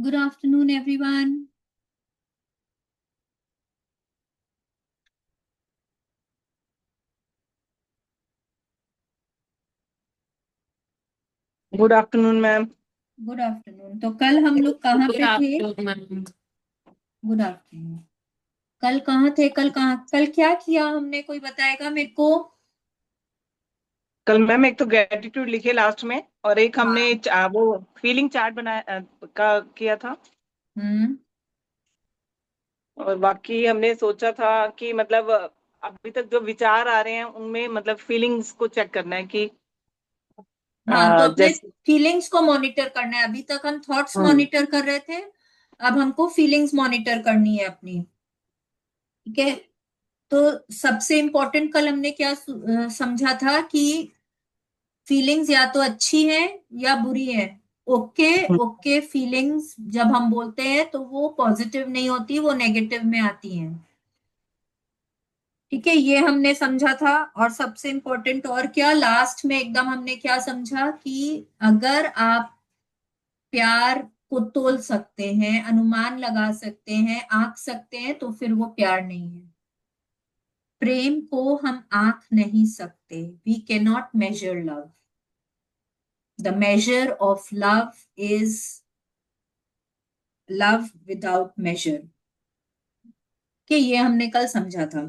Good afternoon, everyone. Good afternoon ma'am. Good afternoon. तो कल हम लोग कहाँ गुड पे थे? Afternoon ma'am. Good afternoon. कल कहाँ थे? कल क्या किया हमने? कोई बताएगा मेरे को? कल मैम एक तो ग्रेटिट्यूड लिखे लास्ट में, और एक हमने हाँ। वो फीलिंग चार्ट बनाया का किया था। हम्म। और बाकी हमने सोचा था कि मतलब अभी तक जो विचार आ रहे हैं उनमें मतलब फीलिंग्स को चेक करना है कि हाँ, तो अपने जैसे। फीलिंग्स को मॉनिटर करना है। अभी तक हम थॉट्स हम्म। मॉनिटर कर रहे थे। अब हमको फीलिंग्स मॉनिटर करनी है अपनी। ठीक है। तो सबसे इम्पोर्टेंट कल हमने क्या समझा था कि फीलिंग्स या तो अच्छी है या बुरी है। ओके। हम्म। ओके, फीलिंग्स जब हम बोलते हैं तो वो पॉजिटिव नहीं होती, वो नेगेटिव में आती हैं। ठीक है, ये हमने समझा था। और सबसे इम्पोर्टेंट और क्या, लास्ट में एकदम हमने क्या समझा कि अगर आप प्यार को तोल सकते हैं, अनुमान लगा सकते हैं, आंक सकते हैं, तो फिर वो प्यार नहीं है। प्रेम को हम आंक नहीं सकते। We can not measure love. The measure of love is love without measure. कि ये हमने कल समझा था।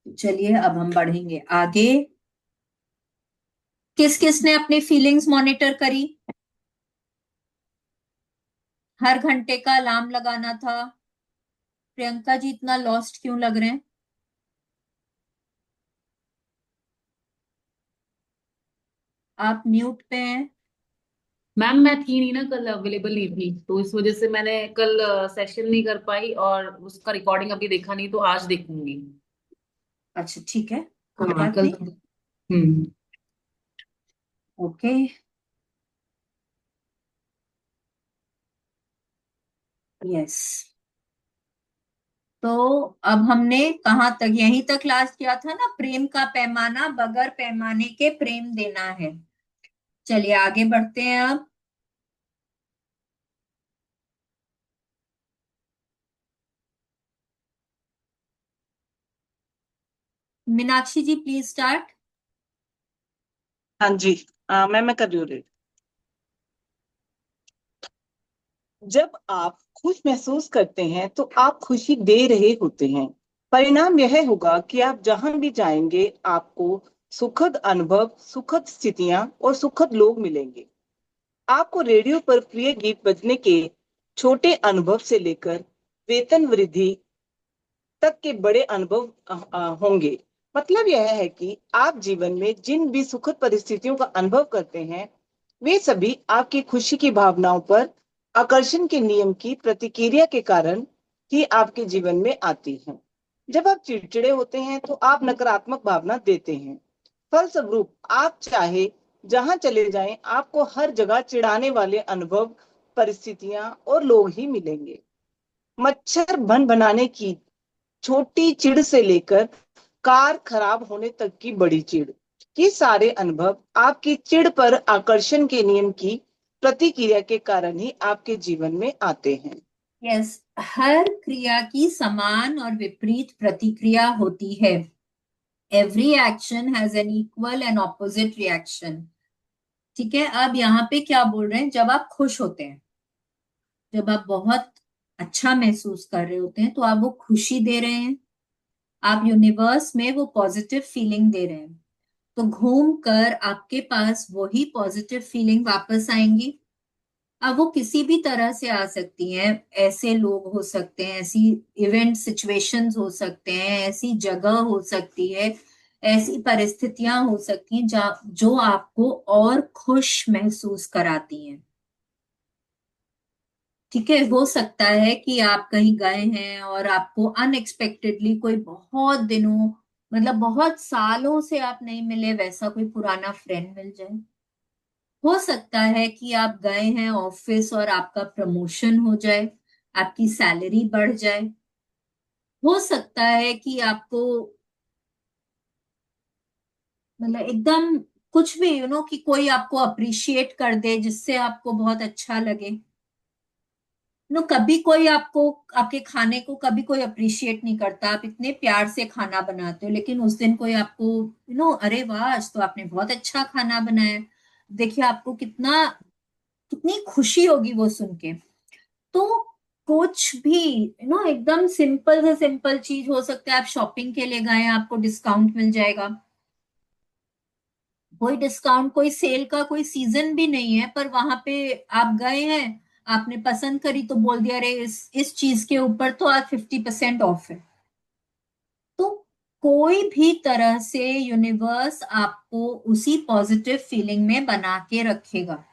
चलिए अब हम बढ़ेंगे आगे। किस किस ने अपनी फीलिंग्स मॉनिटर करी? हर घंटे का अलार्म लगाना था। प्रियंका जी, इतना लॉस्ट क्यों लग रहे हैं? आप म्यूट पे हैं। मैम मैं थी नहीं ना, कल अवेलेबल नहीं थी, तो इस वजह से मैंने कल सेशन नहीं कर पाई और उसका रिकॉर्डिंग अभी देखा नहीं, तो आज देखूंगी। अच्छा, ठीक है। कोई हाँ बात कल। नहीं। हम्म। ओके। यस। तो अब हमने कहाँ तक, यहीं तक क्लास किया था ना, प्रेम का पैमाना बगैर पैमाने के प्रेम देना है। चलिए आगे बढ़ते हैं अब। मीनाक्षी जी, प्लीज स्टार्ट। हाँ जी। मैम मैं कर रही हूँ read। जब आप खुश महसूस करते हैं तो आप खुशी दे रहे होते हैं। परिणाम यह होगा कि आप जहां भी जाएंगे आपको सुखद अनुभव, सुखद स्थितियां और सुखद लोग मिलेंगे। आपको रेडियो पर प्रिय गीत बजने के छोटे अनुभव से लेकर वेतन वृद्धि तक के बड़े अनुभव होंगे। मतलब यह है कि आप जीवन में जिन भी सुखद परिस्थितियों का अनुभव करते हैं वे सभी आपकी खुशी की भावनाओं पर आकर्षण के नियम की प्रतिक्रिया के कारण ही आपके जीवन में आती हैं। जब आप चिड़चिड़े होते हैं तो आप नकारात्मक भावना देते हैं। फलस्वरूप आप चाहे जहां चले जाएं आपको हर जगह चिढ़ाने वाले अनुभव, परिस्थितियां और लोग ही मिलेंगे। मच्छर भन बनाने की छोटी चिढ़ से लेकर कार खराब होने तक की बड़ी चिढ़, ये सारे अनुभव आपकी चिढ़ पर आकर्षण के नियम की प्रतिक्रिया के कारण ही आपके जीवन में आते हैं। यस। हर क्रिया की समान और विपरीत प्रतिक्रिया होती है। Every action has an equal and opposite reaction. ठीक है, अब यहाँ पे क्या बोल रहे हैं, जब आप खुश होते हैं, जब आप बहुत अच्छा महसूस कर रहे होते हैं, तो आप वो खुशी दे रहे हैं। आप यूनिवर्स में वो पॉजिटिव फीलिंग दे रहे हैं। तो घूम कर आपके पास वही पॉजिटिव फीलिंग वापस आएंगी। अब वो किसी भी तरह से आ सकती हैं। ऐसे लोग हो सकते हैं, ऐसी इवेंट सिचुएशंस हो सकते हैं, ऐसी जगह हो सकती है, ऐसी परिस्थितियां हो सकती हैं जो आपको और खुश महसूस कराती हैं। ठीक है, हो सकता है कि आप कहीं गए हैं और आपको अनएक्सपेक्टेडली कोई बहुत दिनों, मतलब बहुत सालों से आप नहीं मिले, वैसा कोई पुराना फ्रेंड मिल जाए। हो सकता है कि आप गए हैं ऑफिस और आपका प्रमोशन हो जाए, आपकी सैलरी बढ़ जाए। हो सकता है कि आपको, मतलब एकदम कुछ भी कि कोई आपको अप्रिशिएट कर दे जिससे आपको बहुत अच्छा लगे। कभी कोई आपको आपके खाने को कभी कोई अप्रिशिएट नहीं करता, आप इतने प्यार से खाना बनाते हो, लेकिन उस दिन कोई आपको अरे वाह आज तो आपने बहुत अच्छा खाना बनाया, देखिए आपको कितना कितनी खुशी होगी वो सुन के। तो कुछ भी एकदम सिंपल से सिंपल चीज हो सकता है, आप शॉपिंग के लिए गए आपको डिस्काउंट मिल जाएगा, कोई डिस्काउंट कोई सेल का कोई सीजन भी नहीं है, पर वहां पे आप गए हैं, आपने पसंद करी तो बोल दिया अरे इस चीज के ऊपर तो आज 50% ऑफ है। तो कोई भी तरह से यूनिवर्स आपको उसी पॉजिटिव फीलिंग में बना के रखेगा,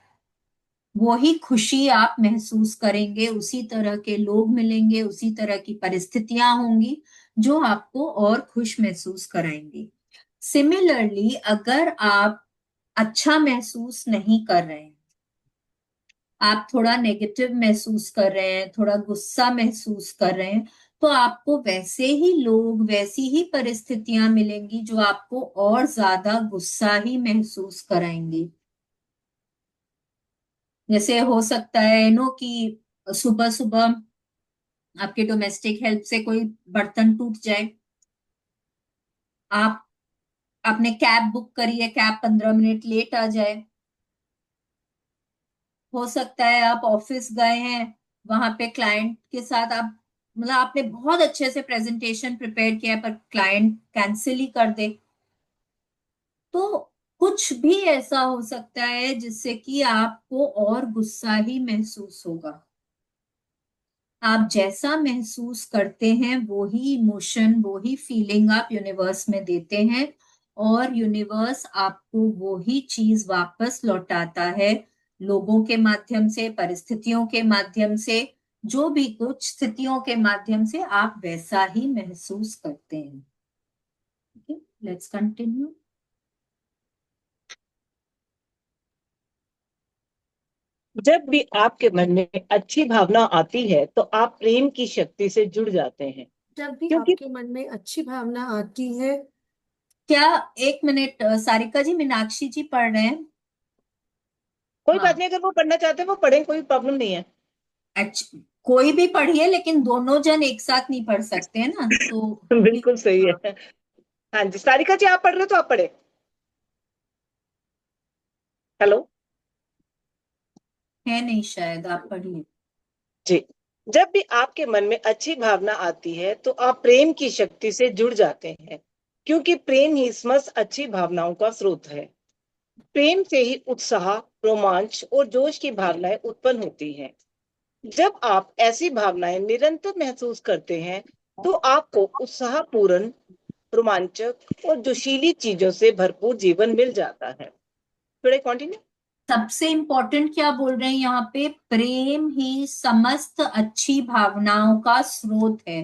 वही खुशी आप महसूस करेंगे, उसी तरह के लोग मिलेंगे, उसी तरह की परिस्थितियां होंगी जो आपको और खुश महसूस कराएंगी। सिमिलरली अगर आप अच्छा महसूस नहीं कर रहे हैं, आप थोड़ा नेगेटिव महसूस कर रहे हैं, थोड़ा गुस्सा महसूस कर रहे हैं, तो आपको वैसे ही लोग वैसी ही परिस्थितियां मिलेंगी जो आपको और ज्यादा गुस्सा ही महसूस कराएंगी। जैसे हो सकता है कि सुबह सुबह आपके डोमेस्टिक हेल्प से कोई बर्तन टूट जाए, आप आपने कैब बुक करी है, कैब 15 मिनट लेट आ जाए। हो सकता है आप ऑफिस गए हैं, वहां पे क्लाइंट के साथ आप आपने बहुत अच्छे से प्रेजेंटेशन प्रिपेयर किया है, पर क्लाइंट कैंसिल ही कर दे। तो कुछ भी ऐसा हो सकता है जिससे कि आपको और गुस्सा ही महसूस होगा। आप जैसा महसूस करते हैं वो ही इमोशन वो ही फीलिंग आप यूनिवर्स में देते हैं, और यूनिवर्स आपको वो ही चीज वापस लौटाता है, लोगों के माध्यम से, परिस्थितियों के माध्यम से, जो भी कुछ स्थितियों के माध्यम से आप वैसा ही महसूस करते हैं। Let's continue. जब भी आपके मन में अच्छी भावना आती है तो आप प्रेम की शक्ति से जुड़ जाते हैं। जब भी क्योंकि आपके मन में अच्छी भावना आती है, क्या, एक मिनट, सारिका जी मीनाक्षी जी पढ़ रहे हैं? कोई हाँ, बात नहीं, अगर वो पढ़ना चाहते हैं वो पढ़ें, कोई प्रॉब्लम नहीं है। अच्छा, कोई भी पढ़िए, लेकिन दोनों जन एक साथ नहीं पढ़ सकते हैं ना, तो प्लीज। बिल्कुल सही हाँ, है। हाँ जी, सारिका जी आप पढ़ रहे हो तो आप पढ़े। हेलो है नहीं शायद, आप पढ़िए। जी। जब भी आपके मन में अच्छी भावना आती है तो आप प्रेम की शक्ति से जुड़ जाते हैं, क्योंकि प्रेम ही समस्त अच्छी भावनाओं का स्रोत है। प्रेम से ही उत्साह, रोमांच और जोश की भावनाएं उत्पन्न होती हैं। जब आप ऐसी भावनाएं निरंतर महसूस करते हैं तो आपको उत्साहपूर्ण, रोमांचक और जोशीली चीजों से भरपूर जीवन मिल जाता है। थोड़े कंटिन्यू। सबसे इंपॉर्टेंट क्या बोल रहे हैं यहाँ पे, प्रेम ही समस्त अच्छी भावनाओं का स्रोत है।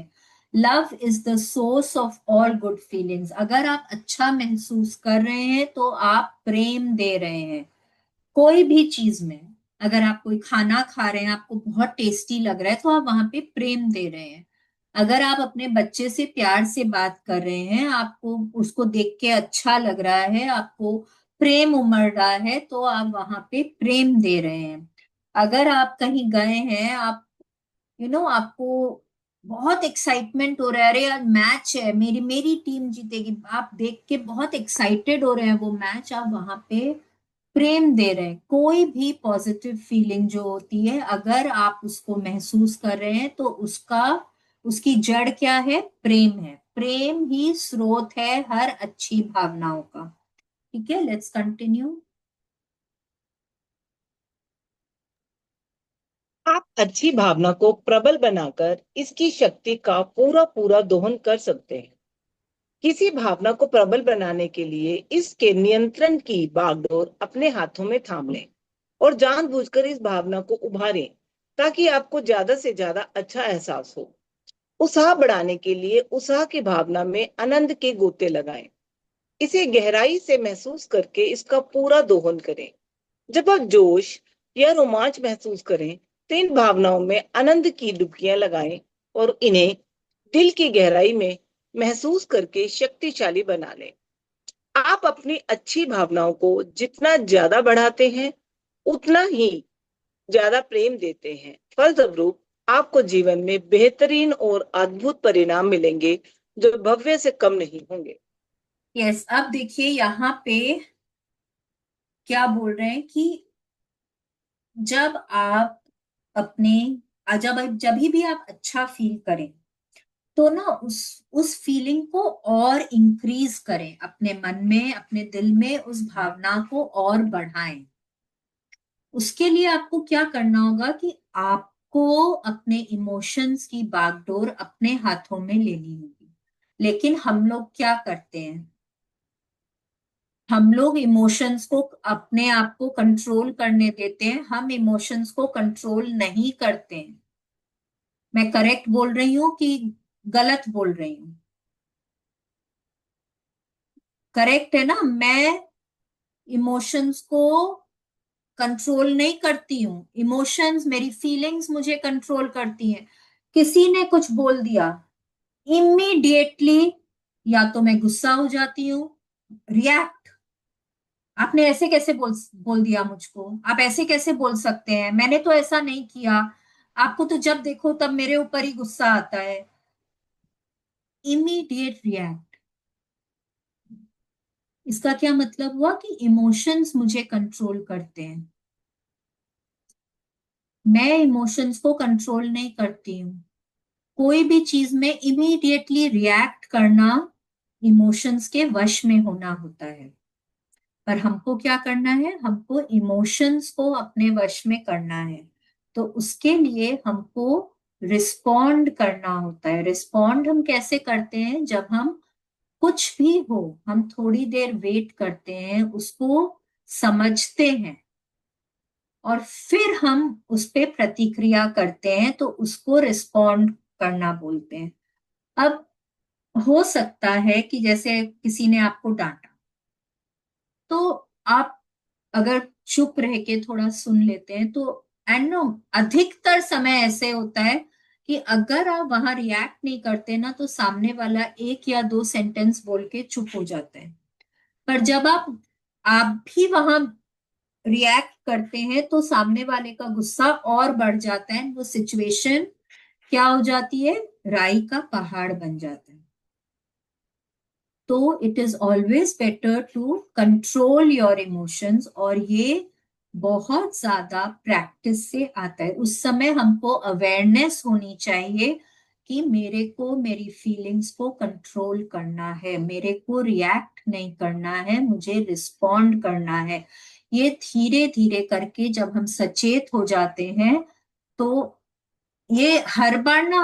Love is the source of all good feelings. अगर आप अच्छा महसूस कर रहे हैं तो आप प्रेम दे रहे हैं कोई भी चीज में। अगर आप कोई खाना खा रहे हैं, आपको बहुत टेस्टी लग रहा है, तो आप वहां पे प्रेम दे रहे हैं। अगर आप अपने बच्चे से प्यार से बात कर रहे हैं, आपको उसको देख के अच्छा लग रहा है, आपको प्रेम उमड़ रहा है, तो आप वहां पे प्रेम दे रहे हैं। अगर आप कहीं गए हैं, आप आपको बहुत एक्साइटमेंट हो रहा है, अरे यार मैच है, मेरी मेरी टीम जीतेगी, आप देख के बहुत एक्साइटेड हो रहे हैं वो मैच, आप वहां पे प्रेम दे रहे हैं। कोई भी पॉजिटिव फीलिंग जो होती है, अगर आप उसको महसूस कर रहे हैं तो उसका उसकी जड़ क्या है, प्रेम है। प्रेम ही स्रोत है हर अच्छी भावनाओं का। ठीक है, लेट्स कंटिन्यू। आप अच्छी भावना को प्रबल बनाकर इसकी शक्ति का पूरा पूरा दोहन कर सकते हैं। किसी भावना को प्रबल बनाने के लिए इसके नियंत्रण की बागडोर अपने हाथों में थाम लें और जानबूझकर इस भावना को उभारें, ताकि आपको ज्यादा से ज्यादा अच्छा एहसास हो। उत्साह बढ़ाने के लिए उत्साह की भावना में आनंद के गोते लगाएं। इसे गहराई से महसूस करके इसका पूरा दोहन करें। जब आप जोश या रोमांच महसूस करें तो इन भावनाओं में आनंद की डुबकियां लगाएं और इन्हें दिल की गहराई में महसूस करके शक्तिशाली बना लें। आप अपनी अच्छी भावनाओं को जितना ज्यादा बढ़ाते हैं, उतना ही ज्यादा प्रेम देते हैं। फलस्वरूप आपको जीवन में बेहतरीन और अद्भुत परिणाम मिलेंगे जो भव्य से कम नहीं होंगे। यस, अब देखिए यहाँ पे क्या बोल रहे हैं कि जब आप अपने जब भी आप अच्छा फील करें तो ना उस फीलिंग को और इंक्रीज करें, अपने मन में, अपने दिल में उस भावना को और बढ़ाएं। उसके लिए आपको क्या करना होगा कि आपको अपने इमोशंस की बागडोर अपने हाथों में लेनी होगी। लेकिन हम लोग क्या करते हैं, हम लोग इमोशंस को अपने आप को कंट्रोल करने देते हैं, हम इमोशंस को कंट्रोल नहीं करते हैं। मैं करेक्ट बोल रही हूँ कि गलत बोल रही हूँ? करेक्ट है ना? मैं इमोशंस को कंट्रोल नहीं करती हूँ, इमोशंस, मेरी फीलिंग्स मुझे कंट्रोल करती हैं। किसी ने कुछ बोल दिया, इमीडिएटली या तो मैं गुस्सा हो जाती हूँ, रिएक्ट, आपने ऐसे कैसे बोल दिया मुझको, आप ऐसे कैसे बोल सकते हैं, मैंने तो ऐसा नहीं किया, आपको तो जब देखो तब मेरे ऊपर ही गुस्सा आता है। Immediate react. इसका क्या मतलब हुआ कि इमोशंस मुझे कंट्रोल करते हैं, मैं इमोशंस को कंट्रोल नहीं करती हूँ। कोई भी चीज में इमीडिएटली रिएक्ट करना इमोशंस के वश में होना होता है। पर हमको क्या करना है, हमको इमोशंस को अपने वश में करना है। तो उसके लिए हमको रिस्पॉन्ड करना होता है। रिस्पॉन्ड हम कैसे करते हैं, जब हम कुछ भी हो, हम थोड़ी देर वेट करते हैं, उसको समझते हैं और फिर हम उस पे प्रतिक्रिया करते हैं, तो उसको रिस्पॉन्ड करना बोलते हैं। अब हो सकता है कि जैसे किसी ने आपको डांटा, तो आप अगर चुप रह के थोड़ा सुन लेते हैं तो, एंड नो, अधिकतर समय ऐसे होता है कि अगर आप वहां रिएक्ट नहीं करते ना, तो सामने वाला एक या दो सेंटेंस बोल के चुप हो जाता है। पर जब आप भी वहां रिएक्ट करते हैं तो सामने वाले का गुस्सा और बढ़ जाता है, वो सिचुएशन क्या हो जाती है, राई का पहाड़ बन जाता है। तो it is always better to control your emotions, और ये बहुत ज्यादा प्रैक्टिस से आता है। उस समय हमको अवेयरनेस होनी चाहिए कि मेरे को मेरी फीलिंग्स को कंट्रोल करना है, मेरे को रिएक्ट नहीं करना है, मुझे रिस्पॉन्ड करना है। ये धीरे धीरे करके जब हम सचेत हो जाते हैं, तो ये हर बार ना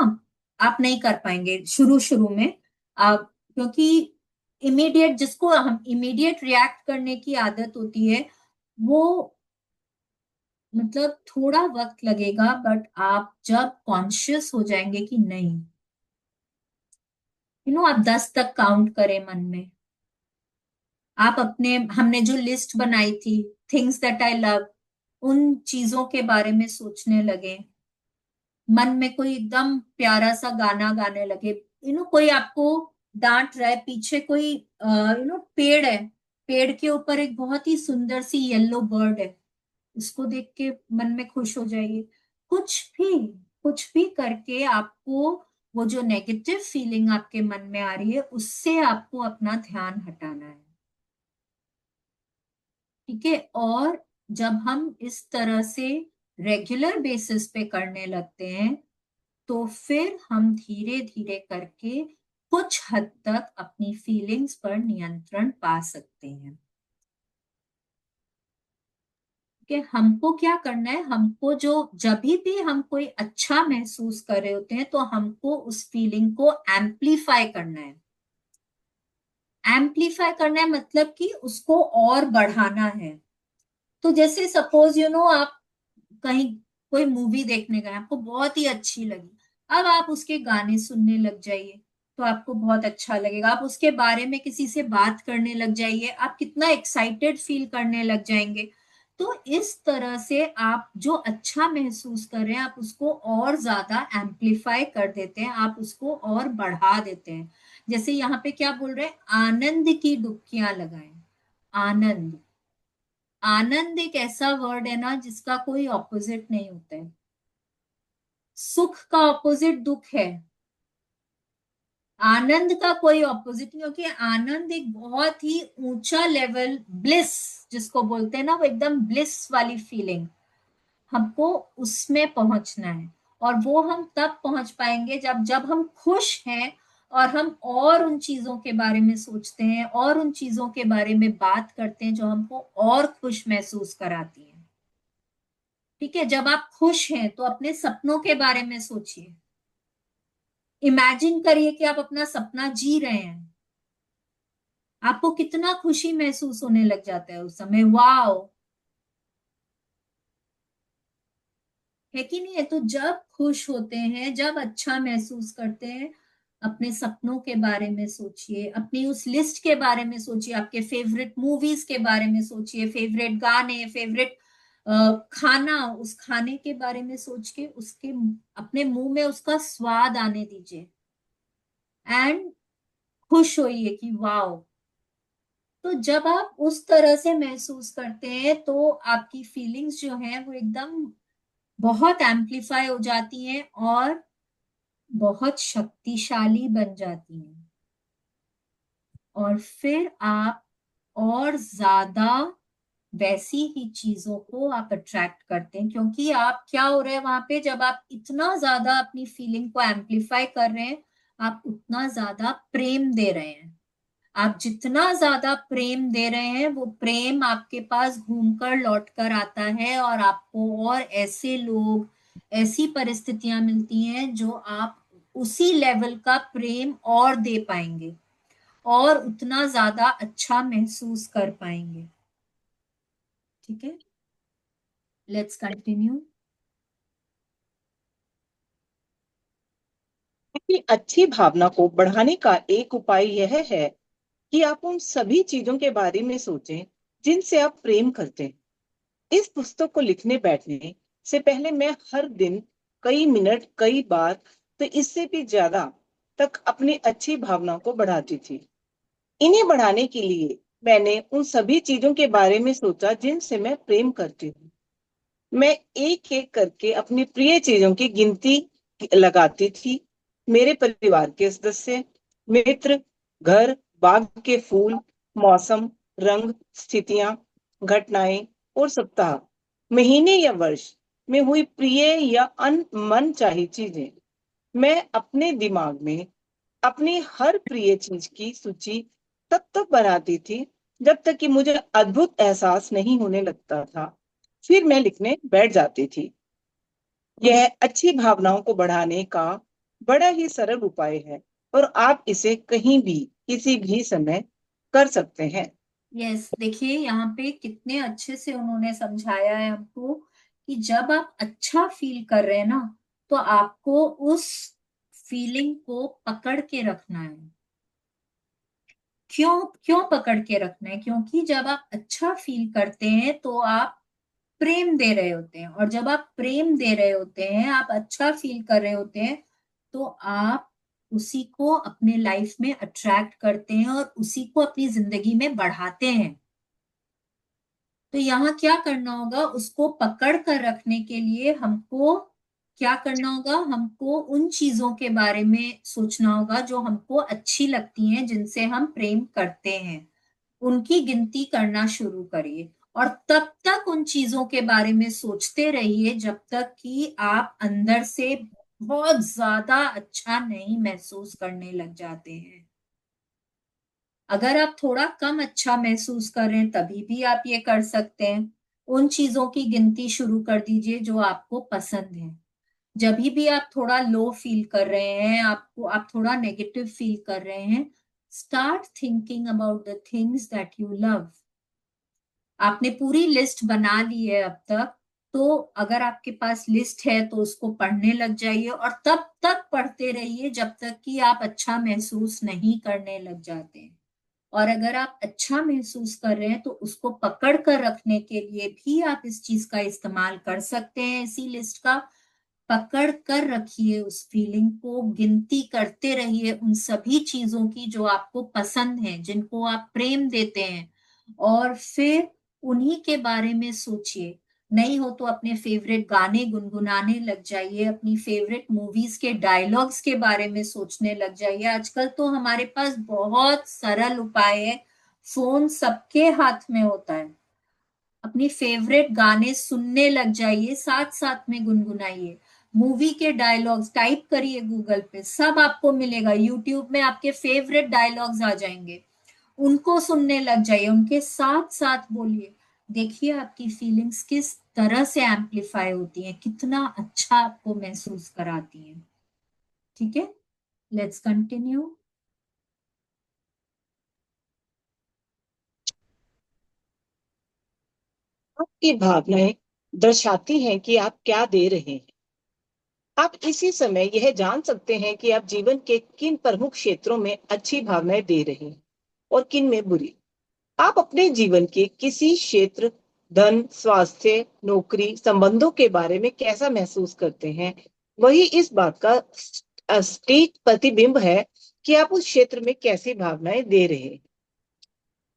आप नहीं कर पाएंगे शुरू शुरू में। आप, क्योंकि इमीडिएट, जिसको हम इमीडिएट रिएक्ट करने की आदत होती है, वो मतलब थोड़ा वक्त लगेगा, बट आप जब कॉन्शियस हो जाएंगे कि नहीं, आप 10 तक काउंट करें मन में, आप अपने, हमने जो लिस्ट बनाई थी, थिंग्स दैट आई लव, उन चीजों के बारे में सोचने लगे, मन में कोई एकदम प्यारा सा गाना गाने लगे, कोई आपको डांट रहा है, पीछे कोई पेड़ है, पेड़ के ऊपर एक बहुत ही सुंदर सी येलो बर्ड है, उसको देख के मन में खुश हो जाइए। कुछ भी करके आपको वो जो नेगेटिव फीलिंग आपके मन में आ रही है, उससे आपको अपना ध्यान हटाना है। ठीक है? और जब हम इस तरह से रेगुलर बेसिस पे करने लगते हैं, तो फिर हम धीरे धीरे करके कुछ हद तक अपनी फीलिंग्स पर नियंत्रण पा सकते हैं। कि हमको क्या करना है, हमको जो जब भी हम कोई अच्छा महसूस कर रहे होते हैं, तो हमको उस फीलिंग को एम्पलीफाई करना है। एम्पलीफाई करना है मतलब कि उसको और बढ़ाना है। तो जैसे सपोज आप कहीं कोई मूवी देखने गए, आपको बहुत ही अच्छी लगी, अब आप उसके गाने सुनने लग जाइए, तो आपको बहुत अच्छा लगेगा। आप उसके बारे में किसी से बात करने लग जाइए, आप कितना एक्साइटेड फील करने लग जाएंगे। तो इस तरह से आप जो अच्छा महसूस कर रहे हैं, आप उसको और ज्यादा एम्पलीफाई कर देते हैं, आप उसको और बढ़ा देते हैं। जैसे यहाँ पे क्या बोल रहे हैं, आनंद की डुबकियां लगाएं। आनंद, आनंद एक ऐसा वर्ड है ना जिसका कोई ऑपोजिट नहीं होता है। सुख का ऑपोजिट दुख है, आनंद का कोई ऑपोजिट नहीं, क्योंकि आनंद एक बहुत ही ऊंचा लेवल, ब्लिस जिसको बोलते हैं ना, वो एकदम ब्लिस वाली फीलिंग, हमको उसमें पहुंचना है। और वो हम तब पहुंच पाएंगे जब जब हम खुश हैं और हम और उन चीजों के बारे में सोचते हैं और उन चीजों के बारे में बात करते हैं जो हमको और खुश महसूस कराती हैं। ठीक है, जब आप खुश हैं तो अपने सपनों के बारे में सोचिए, इमेजिन करिए कि आप अपना सपना जी रहे हैं, आपको कितना खुशी महसूस होने लग जाता है उस समय, वाओ, है कि नहीं है? तो जब खुश होते हैं, जब अच्छा महसूस करते हैं, अपने सपनों के बारे में सोचिए, अपनी उस लिस्ट के बारे में सोचिए, आपके फेवरेट मूवीज के बारे में सोचिए, फेवरेट गाने, फेवरेट खाना, उस खाने के बारे में सोच के उसके अपने मुंह में उसका स्वाद आने दीजिए एंड खुश होइए कि वाओ। तो जब आप उस तरह से महसूस करते हैं तो आपकी फीलिंग्स जो है वो एकदम बहुत एम्पलीफाई हो जाती हैं और बहुत शक्तिशाली बन जाती हैं। और फिर आप और ज्यादा वैसी ही चीजों को आप अट्रैक्ट करते हैं, क्योंकि आप क्या हो रहे हैं वहां पे, जब आप इतना ज्यादा अपनी फीलिंग को एम्पलीफाई कर रहे हैं, आप उतना ज्यादा प्रेम दे रहे हैं। आप जितना ज्यादा प्रेम दे रहे हैं वो प्रेम आपके पास घूमकर लौट कर आता है, और आपको और ऐसे लोग, ऐसी परिस्थितियां मिलती हैं जो आप उसी लेवल का प्रेम और दे पाएंगे और उतना ज्यादा अच्छा महसूस कर पाएंगे। ठीक है, लेट्स कंटिन्यू। अपनी अच्छी भावना को बढ़ाने का एक उपाय यह है कि आप उन सभी चीजों के बारे में सोचें जिनसे आप प्रेम करते हैं। इस पुस्तक को लिखने बैठने से पहले मैं हर दिन कई मिनट, कई बार, तो इससे भी ज्यादा तक अपनी अच्छी भावना को बढ़ाती थी। इन्हें बढ़ाने के लिए मैंने उन सभी चीजों के बारे में सोचा जिनसे मैं प्रेम करती हूँ। मैं एक एक करके अपनी प्रिय चीजों की गिनती लगाती थी। मेरे परिवार के सदस्य, मित्र, घर, बाग के फूल, मौसम, रंग, स्थितियां, घटनाएं और सप्ताह, महीने या वर्ष में हुई प्रिय या मन चाही चीजें। मैं अपने दिमाग में अपनी हर प्रिय चीज की सूची तब तक बनाती थी जब तक कि मुझे अद्भुत एहसास नहीं होने लगता था। फिर मैं लिखने बैठ जाती थी। यह अच्छी भावनाओं को बढ़ाने का बड़ा ही सरल उपाय है और आप इसे कहीं भी किसी भी समय कर सकते हैं। यस, देखिए यहाँ पे कितने अच्छे से उन्होंने समझाया है हमको कि जब आप अच्छा फील कर रहे हैं ना, तो आपको उस फीलिंग को पकड़ के रखना है। क्यों क्यों पकड़ के रखना है? क्योंकि जब आप अच्छा फील करते हैं तो आप प्रेम दे रहे होते हैं, और जब आप प्रेम दे रहे होते हैं, आप अच्छा फील कर रहे होते हैं, तो आप उसी को अपने लाइफ में अट्रैक्ट करते हैं और उसी को अपनी जिंदगी में बढ़ाते हैं। तो यहाँ क्या करना होगा, उसको पकड़ कर रखने के लिए हमको क्या करना होगा, हमको उन चीजों के बारे में सोचना होगा जो हमको अच्छी लगती हैं, जिनसे हम प्रेम करते हैं, उनकी गिनती करना शुरू करिए। और तब तक उन चीजों के बारे में सोचते रहिए जब तक कि आप अंदर से बहुत ज्यादा अच्छा नहीं महसूस करने लग जाते हैं। अगर आप थोड़ा कम अच्छा महसूस कर रहे हैं तभी भी आप ये कर सकते हैं, उन चीजों की गिनती शुरू कर दीजिए जो आपको पसंद है। जब भी आप थोड़ा लो फील कर रहे हैं, आपको आप थोड़ा नेगेटिव फील कर रहे हैं, start thinking about the things that you love. आपने पूरी लिस्ट बना ली है अब तक, तो अगर आपके पास लिस्ट है तो उसको पढ़ने लग जाइए और तब तक पढ़ते रहिए जब तक कि आप अच्छा महसूस नहीं करने लग जाते हैं। और अगर आप अच्छा महसूस कर रहे हैं तो उसको पकड़ कर रखने के लिए भी आप इस चीज का इस्तेमाल कर सकते हैं, इसी लिस्ट का। पकड़ कर रखिए उस फीलिंग को, गिनती करते रहिए उन सभी चीजों की जो आपको पसंद है, जिनको आप प्रेम देते हैं, और फिर उन्हीं के बारे में सोचिए। नहीं हो तो अपने फेवरेट गाने गुनगुनाने लग जाइए, अपनी फेवरेट मूवीज के डायलॉग्स के बारे में सोचने लग जाइए। आजकल तो हमारे पास बहुत सरल उपाय है, फोन सबके हाथ में होता है। अपनी फेवरेट गाने सुनने लग जाइए, साथ साथ में गुनगुनाइए। मूवी के डायलॉग्स टाइप करिए गूगल पे, सब आपको मिलेगा। यूट्यूब में आपके फेवरेट डायलॉग्स आ जाएंगे, उनको सुनने लग जाइए, उनके साथ साथ बोलिए। देखिए आपकी फीलिंग्स किस तरह से एम्पलीफाई होती हैं, कितना अच्छा आपको महसूस कराती हैं। ठीक है, लेट्स कंटिन्यू। आपकी भावनाएं दर्शाती हैं कि आप क्या दे रहे हैं। आप इसी समय यह जान सकते हैं कि आप जीवन के किन प्रमुख क्षेत्रों में अच्छी भावनाएं दे रहे हैं और किन में बुरी। आप अपने जीवन के किसी क्षेत्र, धन, स्वास्थ्य, नौकरी, संबंधों के बारे में कैसा महसूस करते हैं, वही इस बात का सटीक प्रतिबिंब है कि आप उस क्षेत्र में कैसी भावनाएं दे रहे हैं।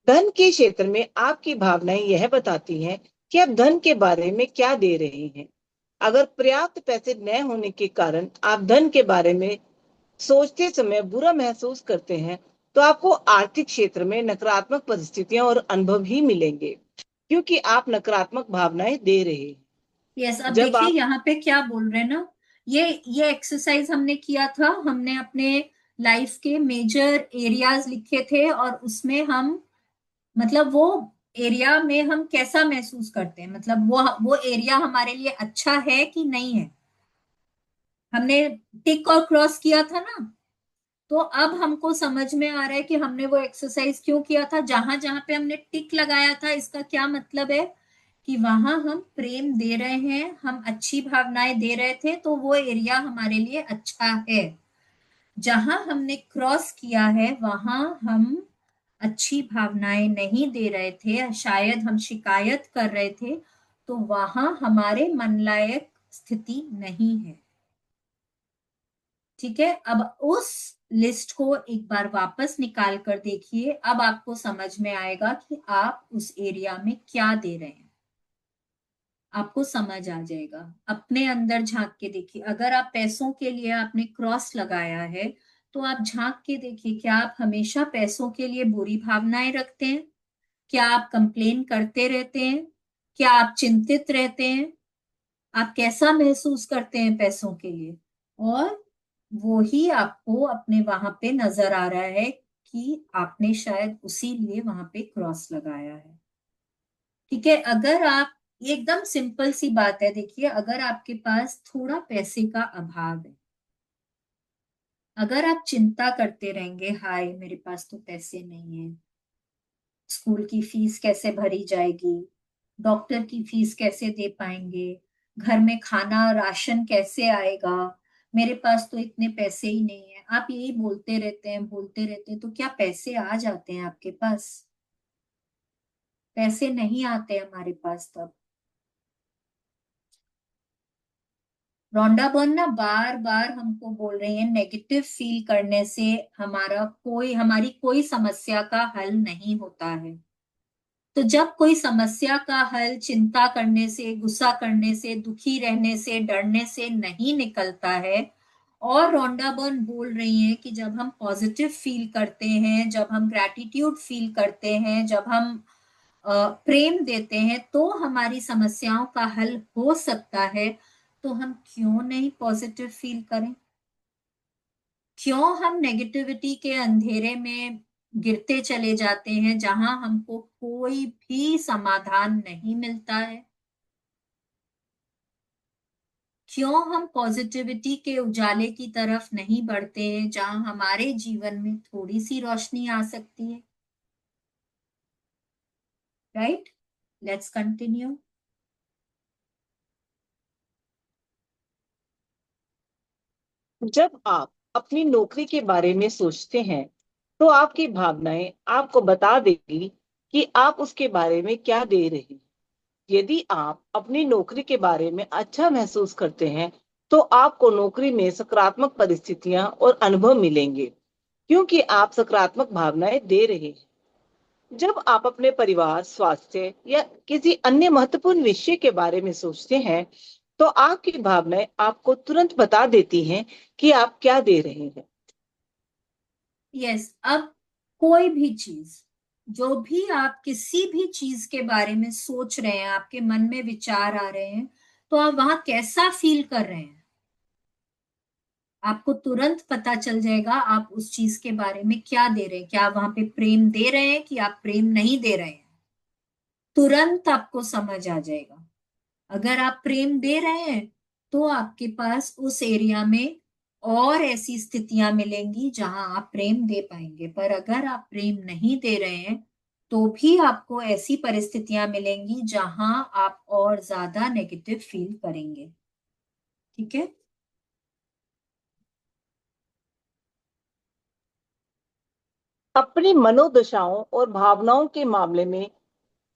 धन के क्षेत्र में आपकी भावनाएं यह बताती हैं कि आप धन के बारे में क्या दे रहे हैं। अगर पर्याप्त पैसे न होने के कारण आप धन के बारे में सोचते समय बुरा महसूस करते हैं, तो आपको आर्थिक क्षेत्र में नकारात्मक परिस्थितियां और अनुभव ही मिलेंगे, क्योंकि आप नकारात्मक भावनाएं दे रहे हैं। यस, अब जब देखिए आप यहाँ पे क्या बोल रहे हैं ना, ये एक्सरसाइज हमने किया था। हमने अपने लाइफ के मेजर एरियाज लिखे थे और उसमें हम, मतलब वो एरिया में हम कैसा महसूस करते हैं, मतलब वो एरिया हमारे लिए अच्छा है कि नहीं है, हमने टिक और क्रॉस किया था ना। तो अब हमको समझ में आ रहा है कि हमने वो एक्सरसाइज क्यों किया था। जहां जहां पे हमने टिक लगाया था, इसका क्या मतलब है कि वहां हम प्रेम दे रहे हैं, हम अच्छी भावनाएं दे रहे थे, तो वो एरिया हमारे लिए अच्छा है। जहां हमने क्रॉस किया है वहां हम अच्छी भावनाएं नहीं दे रहे थे, शायद हम शिकायत कर रहे थे, तो वहां हमारे मन लायक स्थिति नहीं है। ठीक है, अब उस लिस्ट को एक बार वापस निकाल कर देखिए, अब आपको समझ में आएगा कि आप उस एरिया में क्या दे रहे हैं। आपको समझ आ जाएगा, अपने अंदर झांक के देखिए। अगर आप पैसों के लिए आपने क्रॉस लगाया है, तो आप झांक के देखिए, क्या आप हमेशा पैसों के लिए बुरी भावनाएं रखते हैं? क्या आप कंप्लेन करते रहते हैं? क्या आप चिंतित रहते हैं? आप कैसा महसूस करते हैं पैसों के लिए? और वो ही आपको अपने वहां पे नजर आ रहा है कि आपने शायद उसी लिए वहां पे क्रॉस लगाया है। ठीक है, अगर आप, ये एकदम सिंपल सी बात है, देखिए अगर आपके पास थोड़ा पैसे का अभाव है, अगर आप चिंता करते रहेंगे, हाय मेरे पास तो पैसे नहीं है, स्कूल की फीस कैसे भरी जाएगी, डॉक्टर की फीस कैसे दे पाएंगे, घर में खाना राशन कैसे आएगा, मेरे पास तो इतने पैसे ही नहीं है, आप यही बोलते रहते हैं, तो क्या पैसे आ जाते हैं आपके पास? पैसे नहीं आते हमारे पास तब। रोंडा बर्न ना बार बार हमको बोल रही है, नेगेटिव फील करने से हमारी कोई समस्या का हल नहीं होता है। तो जब कोई समस्या का हल चिंता करने से, गुस्सा करने से, दुखी रहने से, डरने से नहीं निकलता है, और रोंडा बर्न बोल रही है कि जब हम पॉजिटिव फील करते हैं, जब हम ग्रैटिट्यूड फील करते हैं, जब हम प्रेम देते हैं, तो हमारी समस्याओं का हल हो सकता है। तो हम क्यों नहीं पॉजिटिव फील करें? क्यों हम नेगेटिविटी के अंधेरे में गिरते चले जाते हैं, जहां हमको कोई भी समाधान नहीं मिलता है? क्यों हम पॉजिटिविटी के उजाले की तरफ नहीं बढ़ते हैं, जहां हमारे जीवन में थोड़ी सी रोशनी आ सकती है? Right, let's continue. जब आप अपनी नौकरी के बारे में सोचते हैं, तो आपकी भावनाएं आपको बता देगी कि आप उसके बारे में क्या दे रहे हैं। यदि आप अपनी नौकरी के बारे में अच्छा महसूस करते हैं, तो आपको नौकरी में सकारात्मक परिस्थितियां और अनुभव मिलेंगे, क्योंकि आप सकारात्मक भावनाएं दे रहे हैं। जब आप अपने परिवार, स्वास्थ्य या किसी अन्य महत्वपूर्ण विषय के बारे में सोचते हैं, तो आपकी भावनाएं आपको तुरंत बता देती हैं कि आप क्या दे रहे हैं। यस, अब कोई भी चीज, जो भी आप किसी भी चीज के बारे में सोच रहे हैं, आपके मन में विचार आ रहे हैं, तो आप वहां कैसा फील कर रहे हैं, आपको तुरंत पता चल जाएगा आप उस चीज के बारे में क्या दे रहे हैं। क्या आप वहां पे प्रेम दे रहे हैं कि आप प्रेम नहीं दे रहे हैं, तुरंत आपको समझ आ जाएगा। अगर आप प्रेम दे रहे हैं तो आपके पास उस एरिया में और ऐसी स्थितियां मिलेंगी जहां आप प्रेम दे पाएंगे। पर अगर आप प्रेम नहीं दे रहे हैं तो भी आपको ऐसी परिस्थितियां मिलेंगी जहां आप और ज्यादा नेगेटिव फील करेंगे। ठीक है। अपनी मनोदशाओं और भावनाओं के मामले में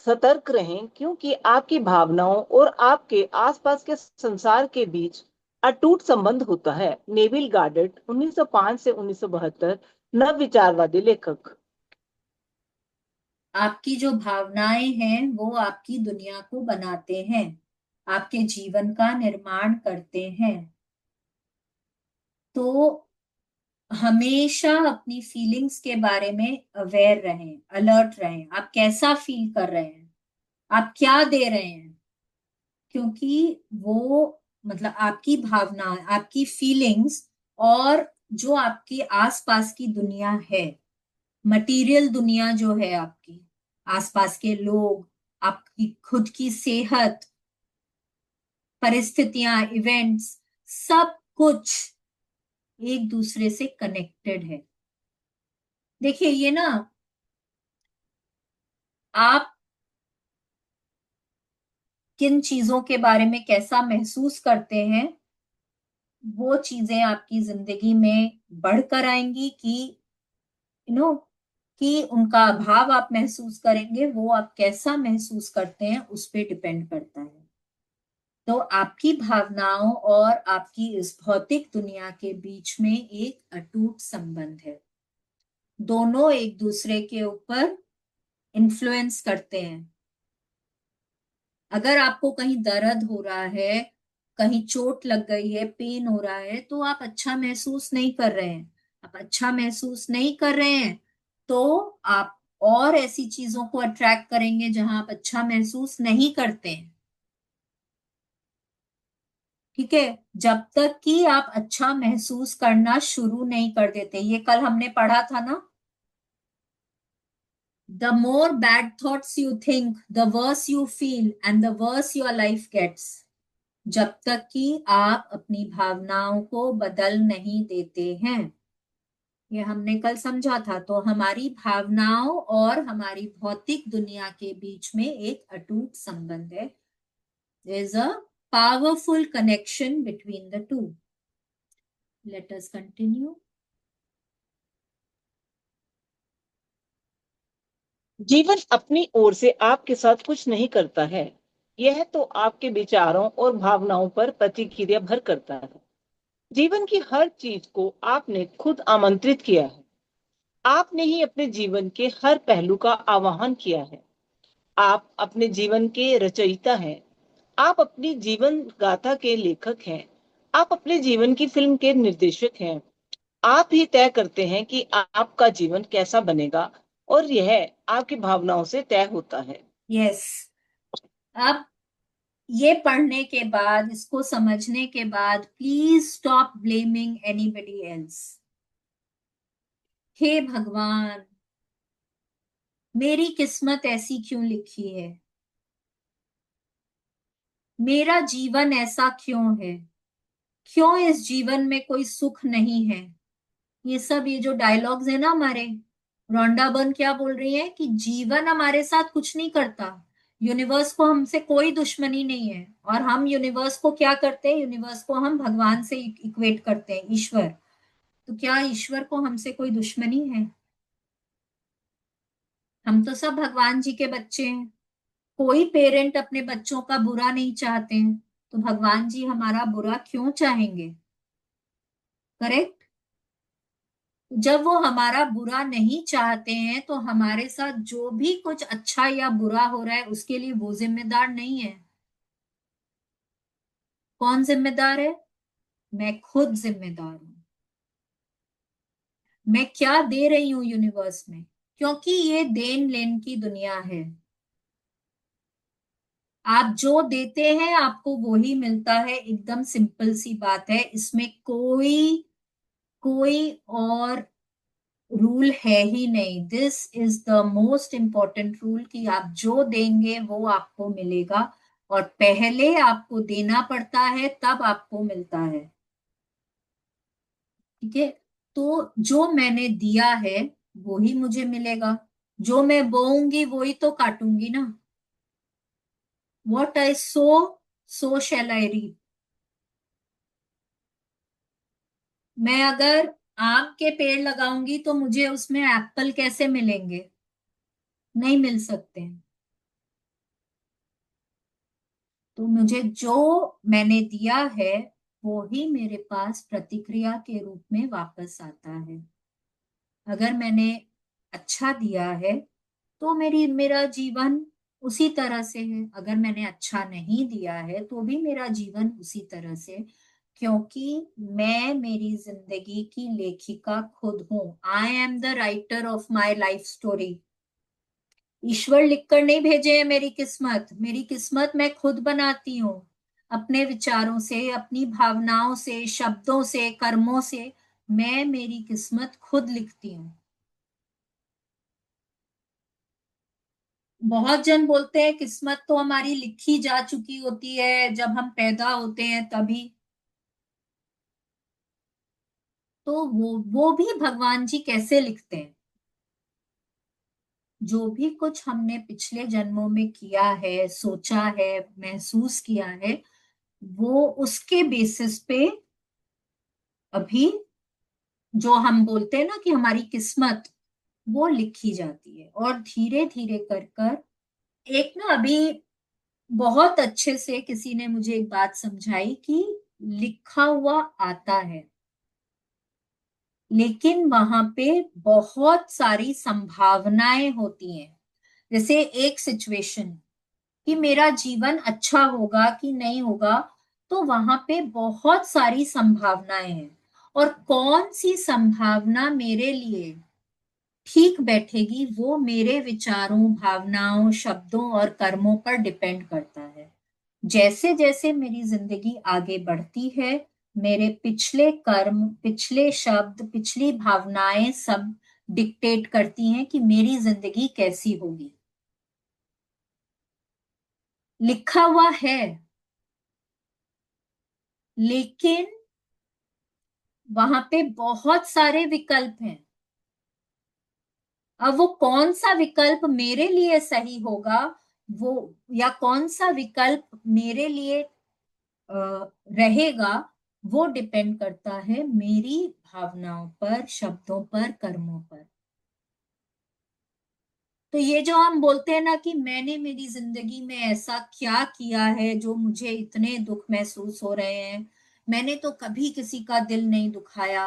सतर्क रहें, क्योंकि आपकी भावनाओं और आपके आसपास के संसार के बीच अटूट संबंध होता है। नेविल गार्डट, 1905 से 1972, नव विचारवादी लेखक। आपकी जो भावनाएं हैं वो आपकी दुनिया को बनाते हैं, आपके जीवन का निर्माण करते हैं। तो हमेशा अपनी फीलिंग्स के बारे में अवेयर रहें, अलर्ट रहें। आप कैसा फील कर रहे हैं, आप क्या दे रहे हैं, क्योंकि वो मतलब आपकी भावना, आपकी फीलिंग्स और जो आपके आसपास की दुनिया है, मटेरियल दुनिया जो है, आपकी आसपास के लोग, आपकी खुद की सेहत, परिस्थितियां, इवेंट्स, सब कुछ एक दूसरे से कनेक्टेड है। देखिए ये ना, आप किन चीजों के बारे में कैसा महसूस करते हैं, वो चीजें आपकी जिंदगी में बढ़कर आएंगी कि कि उनका अभाव आप महसूस करेंगे। वो आप कैसा महसूस करते हैं उस पे डिपेंड करता है। तो आपकी भावनाओं और आपकी इस भौतिक दुनिया के बीच में एक अटूट संबंध है। दोनों एक दूसरे के ऊपर इन्फ्लुएंस करते हैं। अगर आपको कहीं दर्द हो रहा है, कहीं चोट लग गई है, पेन हो रहा है, तो आप अच्छा महसूस नहीं कर रहे हैं। आप अच्छा महसूस नहीं कर रहे हैं तो आप और ऐसी चीजों को अट्रैक्ट करेंगे जहां आप अच्छा महसूस नहीं करते हैं। ठीक है। जब तक कि आप अच्छा महसूस करना शुरू नहीं कर देते, ये कल हमने पढ़ा था ना, the more bad thoughts you think the worse you feel and the worse your life gets. जब तक कि आप अपनी भावनाओं को बदल नहीं देते हैं, ये हमने कल समझा था। तो हमारी भावनाओं और हमारी भौतिक दुनिया के बीच में एक अटूट संबंध है। There is a powerful connection between the two. Let us continue. जीवन अपनी ओर से आपके साथ कुछ नहीं करता है, यह तो आपके विचारों और भावनाओं पर प्रतिक्रिया भर करता है। जीवन की हर चीज को आपने खुद आमंत्रित किया है। आपने ही अपने जीवन के हर पहलू का आवाहन किया है। आप अपने जीवन के रचयिता हैं। आप अपनी जीवन गाथा के लेखक हैं। आप अपने जीवन की फिल्म के निर्देशक हैं। आप ही तय करते हैं कि आपका जीवन कैसा बनेगा, और यह आपकी भावनाओं से तय होता है। Yes. अब ये पढ़ने के बाद, इसको समझने के बाद, please stop blaming anybody else. हे भगवान, मेरी किस्मत ऐसी क्यों लिखी है, मेरा जीवन ऐसा क्यों है, क्यों इस जीवन में कोई सुख नहीं है। ये सब, ये जो डायलॉग्स है ना हमारे, रोंडा बर्न क्या बोल रही है कि जीवन हमारे साथ कुछ नहीं करता। यूनिवर्स को हमसे कोई दुश्मनी नहीं है। और हम यूनिवर्स को क्या करते हैं, यूनिवर्स को हम भगवान से इक्वेट करते हैं, ईश्वर। तो क्या ईश्वर को हमसे कोई दुश्मनी है? हम तो सब भगवान जी के बच्चे हैं। कोई पेरेंट अपने बच्चों का बुरा नहीं चाहते हैं, तो भगवान जी हमारा बुरा क्यों चाहेंगे? करेक्ट। जब वो हमारा बुरा नहीं चाहते हैं तो हमारे साथ जो भी कुछ अच्छा या बुरा हो रहा है उसके लिए वो जिम्मेदार नहीं है। कौन जिम्मेदार है? मैं खुद जिम्मेदार हूं। मैं क्या दे रही हूं यूनिवर्स में, क्योंकि ये देन लेन की दुनिया है। आप जो देते हैं आपको वो ही मिलता है, एकदम सिंपल सी बात है। इसमें कोई कोई और रूल है ही नहीं। This is the most important rule कि आप जो देंगे वो आपको मिलेगा, और पहले आपको देना पड़ता है तब आपको मिलता है। ठीक है? तो जो मैंने दिया है वो ही मुझे मिलेगा। जो मैं बोऊंगी वो ही तो काटूंगी ना। What I sow shall I reap. मैं अगर आम के पेड़ लगाऊंगी तो मुझे उसमें एप्पल कैसे मिलेंगे? नहीं मिल सकते। तो मुझे जो मैंने दिया है वो ही मेरे पास प्रतिक्रिया के रूप में वापस आता है। अगर मैंने अच्छा दिया है तो मेरा जीवन उसी तरह से है। अगर मैंने अच्छा नहीं दिया है तो भी मेरा जीवन उसी तरह से, क्योंकि मैं मेरी जिंदगी की लेखिका खुद हूं। I am the writer of my life story. ईश्वर लिखकर नहीं भेजे हैं मेरी किस्मत मैं खुद बनाती हूँ। अपने विचारों से, अपनी भावनाओं से, शब्दों से, कर्मों से मैं मेरी किस्मत खुद लिखती हूँ। बहुत जन बोलते हैं किस्मत तो हमारी लिखी जा चुकी होती है जब हम पैदा होते हैं तभी। तो वो भी भगवान जी कैसे लिखते हैं? जो भी कुछ हमने पिछले जन्मों में किया है, सोचा है, महसूस किया है, वो उसके बेसिस पे अभी जो हम बोलते हैं ना कि हमारी किस्मत, वो लिखी जाती है। और धीरे धीरे कर कर एक ना अभी बहुत अच्छे से किसी ने मुझे एक बात समझाई कि लिखा हुआ आता है, लेकिन वहां पे बहुत सारी संभावनाएं होती हैं। जैसे एक सिचुएशन कि मेरा जीवन अच्छा होगा कि नहीं होगा, तो वहां पे बहुत सारी संभावनाएं हैं। और कौन सी संभावना मेरे लिए ठीक बैठेगी वो मेरे विचारों, भावनाओं, शब्दों और कर्मों पर डिपेंड करता है। जैसे जैसे मेरी जिंदगी आगे बढ़ती है, मेरे पिछले कर्म, पिछले शब्द, पिछली भावनाएं सब डिक्टेट करती हैं कि मेरी जिंदगी कैसी होगी। लिखा हुआ है, लेकिन वहां पे बहुत सारे विकल्प हैं। अब वो कौन सा विकल्प मेरे लिए सही होगा, वो या कौन सा विकल्प मेरे लिए रहेगा, वो डिपेंड करता है मेरी भावनाओं पर, शब्दों पर, कर्मों पर। तो ये जो हम बोलते हैं ना कि मैंने मेरी जिंदगी में ऐसा क्या किया है जो मुझे इतने दुख महसूस हो रहे हैं, मैंने तो कभी किसी का दिल नहीं दुखाया।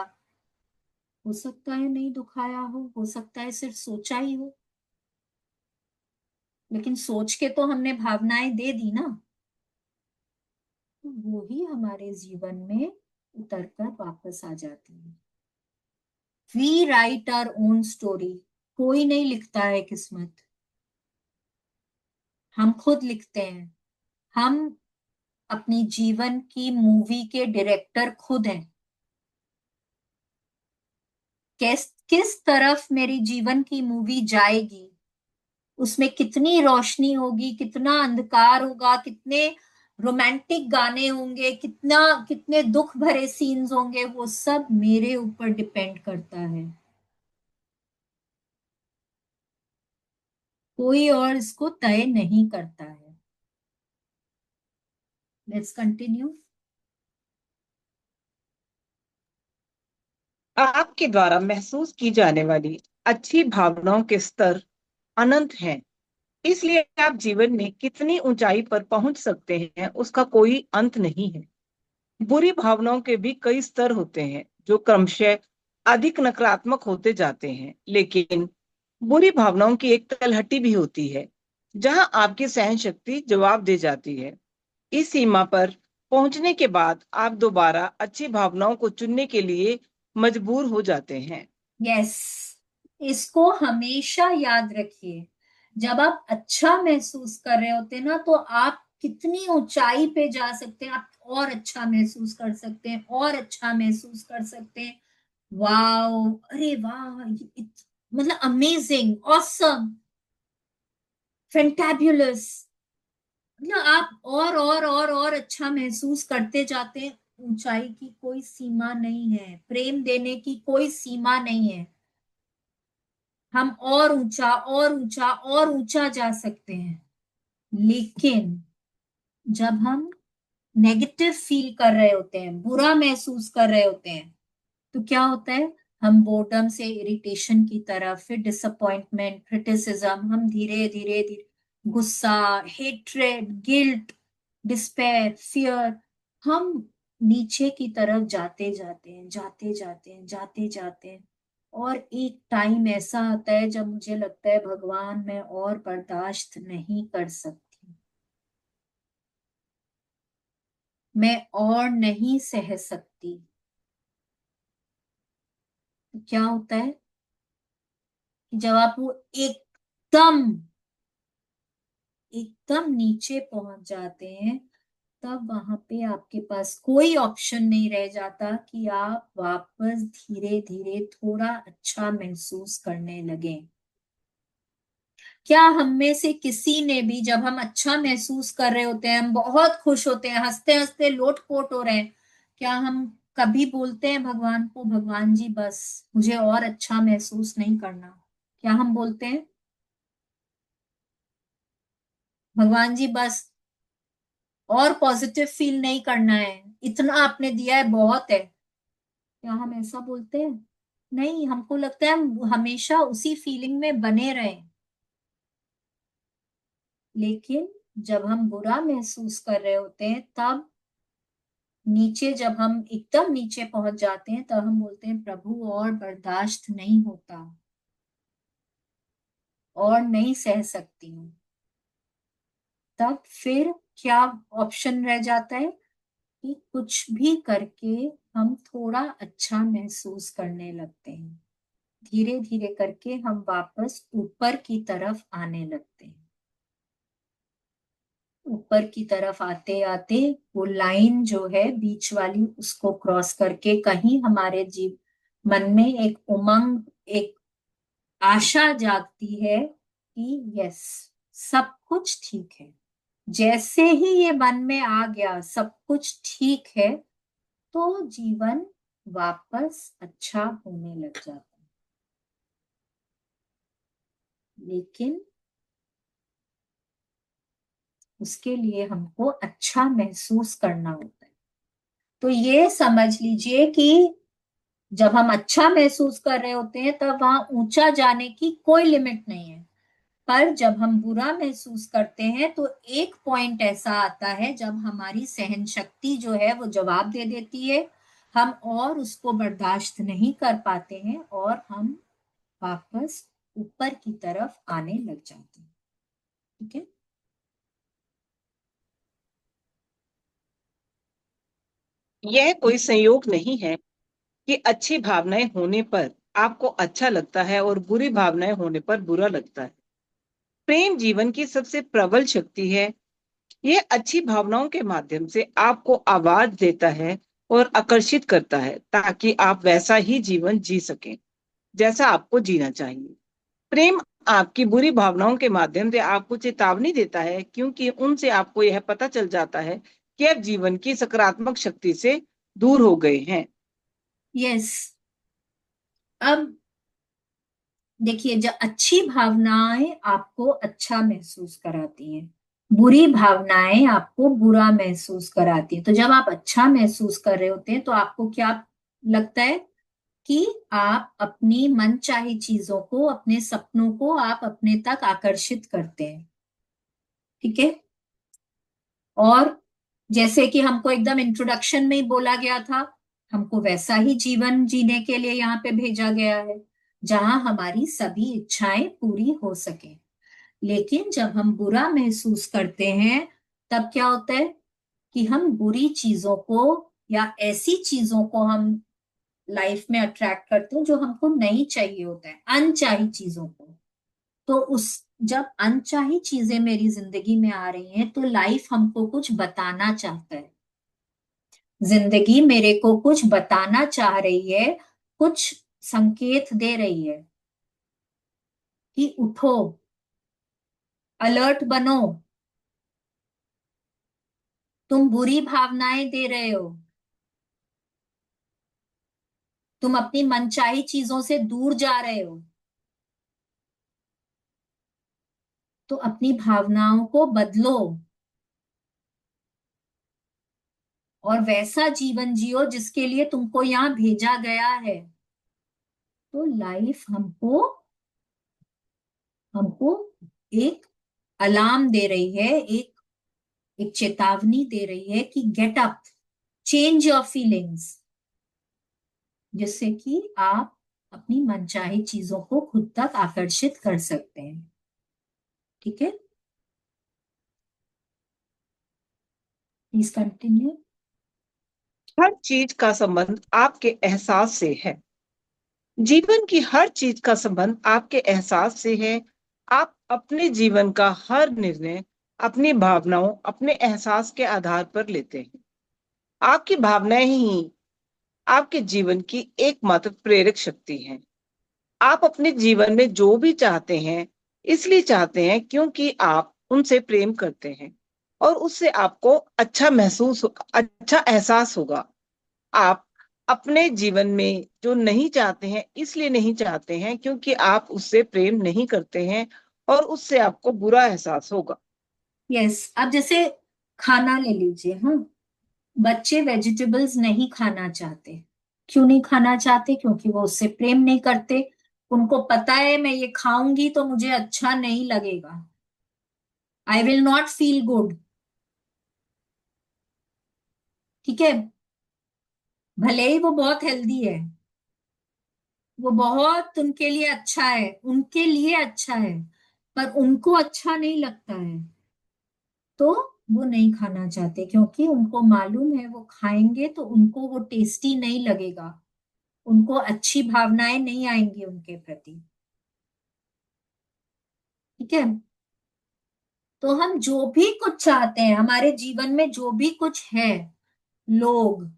हो सकता है नहीं दुखाया हो सकता है सिर्फ सोचा ही हो, लेकिन सोच के तो हमने भावनाएं दे दी ना। तो वो ही हमारे जीवन में उतर कर वापस आ जाती है। We write our own story. कोई नहीं लिखता है किस्मत, हम खुद लिखते हैं। हम अपनी जीवन की मूवी के डायरेक्टर खुद हैं। किस तरफ मेरी जीवन की मूवी जाएगी, उसमें कितनी रोशनी होगी, कितना अंधकार होगा, कितने रोमांटिक गाने होंगे, कितने दुख भरे सीन्स होंगे, वो सब मेरे ऊपर डिपेंड करता है। कोई और इसको तय नहीं करता है। Let's continue. आपके द्वारा महसूस की जाने वाली अच्छी भावनाओं के स्तर अनंत हैं। इसलिए आप जीवन में कितनी ऊंचाई पर पहुंच सकते हैं उसका कोई अंत नहीं है। बुरी भावनाओं के भी कई स्तर होते हैं जो क्रमशः अधिक नकारात्मक होते जाते हैं। लेकिन बुरी भावनाओं की एक तलहटी भी होती है जहां आपकी सहन शक्ति जवाब दे जाती है। इस सीमा पर पहुंचने के बाद आप दोबारा अच्छी भावनाओं को चुनने के लिए मजबूर हो जाते हैं। यस, इसको हमेशा याद रखिए। जब आप अच्छा महसूस कर रहे होते हैं ना, तो आप कितनी ऊंचाई पे जा सकते हैं, आप और अच्छा महसूस कर सकते हैं, और अच्छा महसूस कर सकते हैं। वाओ, अरे वाह, मतलब अमेजिंग, ऑसम, फैंटाबुलस। मतलब आप और अच्छा महसूस करते जाते हैं। ऊंचाई की कोई सीमा नहीं है, प्रेम देने की कोई सीमा नहीं है। हम और ऊंचा और ऊंचा और ऊंचा जा सकते हैं। लेकिन जब हम नेगेटिव फील कर रहे होते हैं, बुरा महसूस कर रहे होते हैं, तो क्या होता है? हम बोर्डम से इरिटेशन की तरफ, फिर डिसअपॉइंटमेंट, क्रिटिसिज्म, हम धीरे धीरे धीरे गुस्सा, हेट्रेड, गिल्ट, डिस्पेयर, फियर, हम नीचे की तरफ जाते जाते हैं, जाते जाते हैं, जाते जाते हैं। और एक टाइम ऐसा आता है जब मुझे लगता है, भगवान मैं और बर्दाश्त नहीं कर सकती, मैं और नहीं सह सकती। तो क्या होता है कि जब आप वो एकदम एकदम नीचे पहुंच जाते हैं, तब वहां पे आपके पास कोई ऑप्शन नहीं रह जाता कि आप वापस धीरे धीरे थोड़ा अच्छा महसूस करने लगे। क्या हम में से किसी ने भी, जब हम अच्छा महसूस कर रहे होते हैं, हम बहुत खुश होते हैं, हंसते हंसते लोट-पोट हो रहे हैं, क्या हम कभी बोलते हैं भगवान को, भगवान जी बस मुझे और अच्छा महसूस नहीं करना? क्या हम बोलते हैं भगवान जी बस और पॉजिटिव फील नहीं करना है, इतना आपने दिया है बहुत है? क्या हम ऐसा बोलते हैं? नहीं, हमको लगता है हम हमेशा उसी फीलिंग में बने रहें। लेकिन जब हम बुरा महसूस कर रहे होते हैं, तब नीचे, जब हम एकदम नीचे पहुंच जाते हैं, तब हम बोलते हैं प्रभु और बर्दाश्त नहीं होता, और नहीं सह सकती हूँ। तब फिर क्या ऑप्शन रह जाता है कि कुछ भी करके हम थोड़ा अच्छा महसूस करने लगते हैं। धीरे धीरे करके हम वापस ऊपर की तरफ आने लगते हैं। ऊपर की तरफ आते आते वो लाइन जो है बीच वाली, उसको क्रॉस करके कहीं हमारे जीव मन में एक उमंग, एक आशा जागती है कि यस, सब कुछ ठीक है। जैसे ही ये मन में आ गया सब कुछ ठीक है, तो जीवन वापस अच्छा होने लग जाता है। लेकिन उसके लिए हमको अच्छा महसूस करना होता है। तो ये समझ लीजिए कि जब हम अच्छा महसूस कर रहे होते हैं, तब वहां ऊंचा जाने की कोई लिमिट नहीं है। पर जब हम बुरा महसूस करते हैं, तो एक पॉइंट ऐसा आता है जब हमारी सहन शक्ति जो है वो जवाब दे देती है, हम और उसको बर्दाश्त नहीं कर पाते हैं, और हम वापस ऊपर की तरफ आने लग जाते हैं। ठीक है। यह कोई संयोग नहीं है कि अच्छी भावनाएं होने पर आपको अच्छा लगता है और बुरी भावनाएं होने पर बुरा लगता है। प्रेम जीवन की सबसे प्रबल शक्ति है। यह अच्छी भावनाओं के माध्यम से आपको आवाज देता है और आकर्षित करता है, ताकि आप वैसा ही जीवन जी सकें जैसा आपको जीना चाहिए। प्रेम आपकी बुरी भावनाओं के माध्यम से आपको चेतावनी देता है, क्योंकि उनसे आपको यह पता चल जाता है कि आप जीवन की सकारात्मक शक्ति से दूर हो गए हैं। यस। अब देखिए, जब अच्छी भावनाएं आपको अच्छा महसूस कराती हैं, बुरी भावनाएं आपको बुरा महसूस कराती हैं। तो जब आप अच्छा महसूस कर रहे होते हैं, तो आपको क्या लगता है कि आप अपनी मनचाही चीजों को, अपने सपनों को आप अपने तक आकर्षित करते हैं। ठीक है। और जैसे कि हमको एकदम इंट्रोडक्शन में ही बोला गया था, हमको वैसा ही जीवन जीने के लिए यहाँ पे भेजा गया है जहां हमारी सभी इच्छाएं पूरी हो सके। लेकिन जब हम बुरा महसूस करते हैं तब क्या होता है कि हम बुरी चीजों को या ऐसी चीजों को हम लाइफ में अट्रैक्ट करते हैं जो हमको नहीं चाहिए होता है, अनचाही चीजों को। तो उस जब अनचाही चीजें मेरी जिंदगी में आ रही हैं तो लाइफ हमको कुछ बताना चाहता है, जिंदगी मेरे को कुछ बताना चाह रही है, कुछ संकेत दे रही है कि उठो, अलर्ट बनो, तुम बुरी भावनाएं दे रहे हो, तुम अपनी मनचाही चीजों से दूर जा रहे हो। तो अपनी भावनाओं को बदलो और वैसा जीवन जियो जिसके लिए तुमको यहाँ भेजा गया है। तो लाइफ हमको हमको एक अलार्म दे रही है, एक चेतावनी दे रही है कि get up, change your feelings, जिससे कि आप अपनी मनचाही चीजों को खुद तक आकर्षित कर सकते हैं। ठीक है, प्लीज कंटिन्यू। हर चीज का संबंध आपके एहसास से है। जीवन की हर चीज का संबंध आपके एहसास से है। आप अपने जीवन का हर निर्णय अपनी भावनाओं, अपने एहसास के आधार पर लेते हैं। आपकी भावनाएं ही आपके जीवन की एकमात्र प्रेरक शक्ति हैं। आप अपने जीवन में जो भी चाहते हैं, इसलिए चाहते हैं क्योंकि आप उनसे प्रेम करते हैं और उससे आपको अच्छा एहसास होगा। आप अपने जीवन में जो नहीं चाहते हैं, इसलिए नहीं चाहते हैं क्योंकि आप उससे प्रेम नहीं करते हैं और उससे आपको बुरा एहसास होगा। यस, अब जैसे खाना ले लीजिए। हाँ, बच्चे वेजिटेबल्स नहीं खाना चाहते। क्यों नहीं खाना चाहते? क्योंकि वो उससे प्रेम नहीं करते। उनको पता है मैं ये खाऊंगी तो मुझे अच्छा नहीं लगेगा, I will not feel good. ठीक है, भले ही वो बहुत हेल्दी है, वो बहुत उनके लिए अच्छा है, उनके लिए अच्छा है, पर उनको अच्छा नहीं लगता है तो वो नहीं खाना चाहते, क्योंकि उनको मालूम है वो खाएंगे तो उनको वो टेस्टी नहीं लगेगा, उनको अच्छी भावनाएं नहीं आएंगी उनके प्रति। ठीक है, तो हम जो भी कुछ चाहते हैं हमारे जीवन में, जो भी कुछ है, लोग,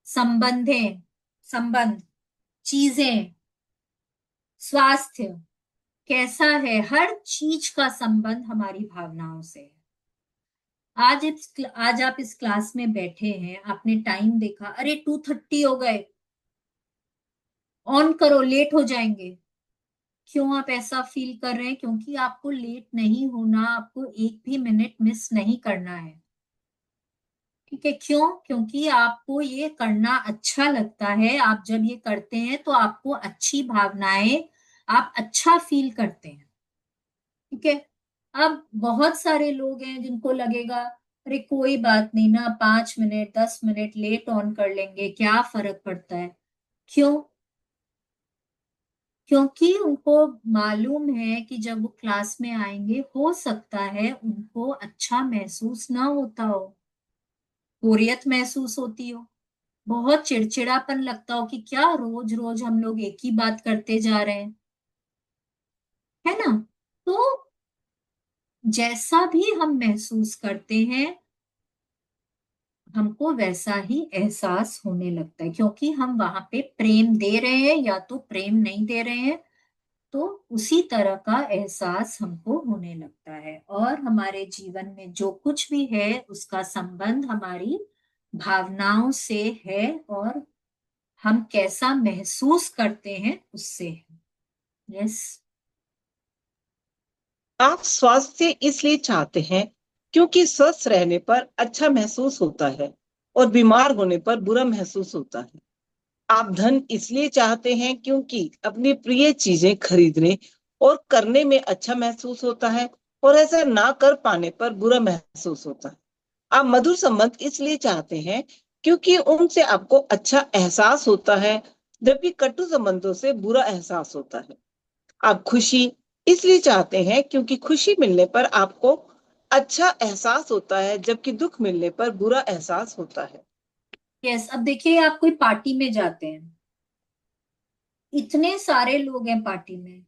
संबंध, चीजें, स्वास्थ्य कैसा है, हर चीज का संबंध हमारी भावनाओं से है। आज आप इस क्लास में बैठे हैं, आपने टाइम देखा, अरे 2:30 हो गए, ऑन करो, लेट हो जाएंगे। क्यों आप ऐसा फील कर रहे हैं? क्योंकि आपको लेट नहीं होना, आपको एक भी मिनट मिस नहीं करना है। ठीक है, क्यों? क्योंकि आपको ये करना अच्छा लगता है। आप जब ये करते हैं तो आपको अच्छी भावनाएं, आप अच्छा फील करते हैं। ठीक है, अब बहुत सारे लोग हैं जिनको लगेगा अरे कोई बात नहीं ना, 5 मिनट 10 मिनट लेट ऑन कर लेंगे, क्या फर्क पड़ता है। क्यों? क्योंकि उनको मालूम है कि जब वो क्लास में आएंगे हो सकता है उनको अच्छा महसूस ना होता हो, बोरियत महसूस होती हो, बहुत चिड़चिड़ापन लगता हो कि क्या रोज रोज हम लोग एक ही बात करते जा रहे हैं, है ना। तो जैसा भी हम महसूस करते हैं हमको वैसा ही एहसास होने लगता है, क्योंकि हम वहां पे प्रेम दे रहे हैं या तो प्रेम नहीं दे रहे हैं, तो उसी तरह का एहसास हमको होने लगता है। और हमारे जीवन में जो कुछ भी है उसका संबंध हमारी भावनाओं से है और हम कैसा महसूस करते हैं उससे है। यस। आप स्वास्थ्य इसलिए चाहते हैं क्योंकि स्वस्थ रहने पर अच्छा महसूस होता है और बीमार होने पर बुरा महसूस होता है। आप धन इसलिए चाहते हैं क्योंकि अपनी प्रिय चीजें खरीदने और करने में अच्छा महसूस होता है और ऐसा ना कर पाने पर बुरा महसूस होता है। आप मधुर संबंध इसलिए चाहते हैं क्योंकि उनसे आपको अच्छा एहसास होता है, जबकि कटु संबंधों से बुरा एहसास होता है। आप खुशी इसलिए चाहते हैं क्योंकि खुशी मिलने पर आपको अच्छा एहसास होता है, जबकि दुख मिलने पर बुरा एहसास होता है। यस, अब देखिए आप कोई पार्टी में जाते हैं, इतने सारे लोग हैं पार्टी में,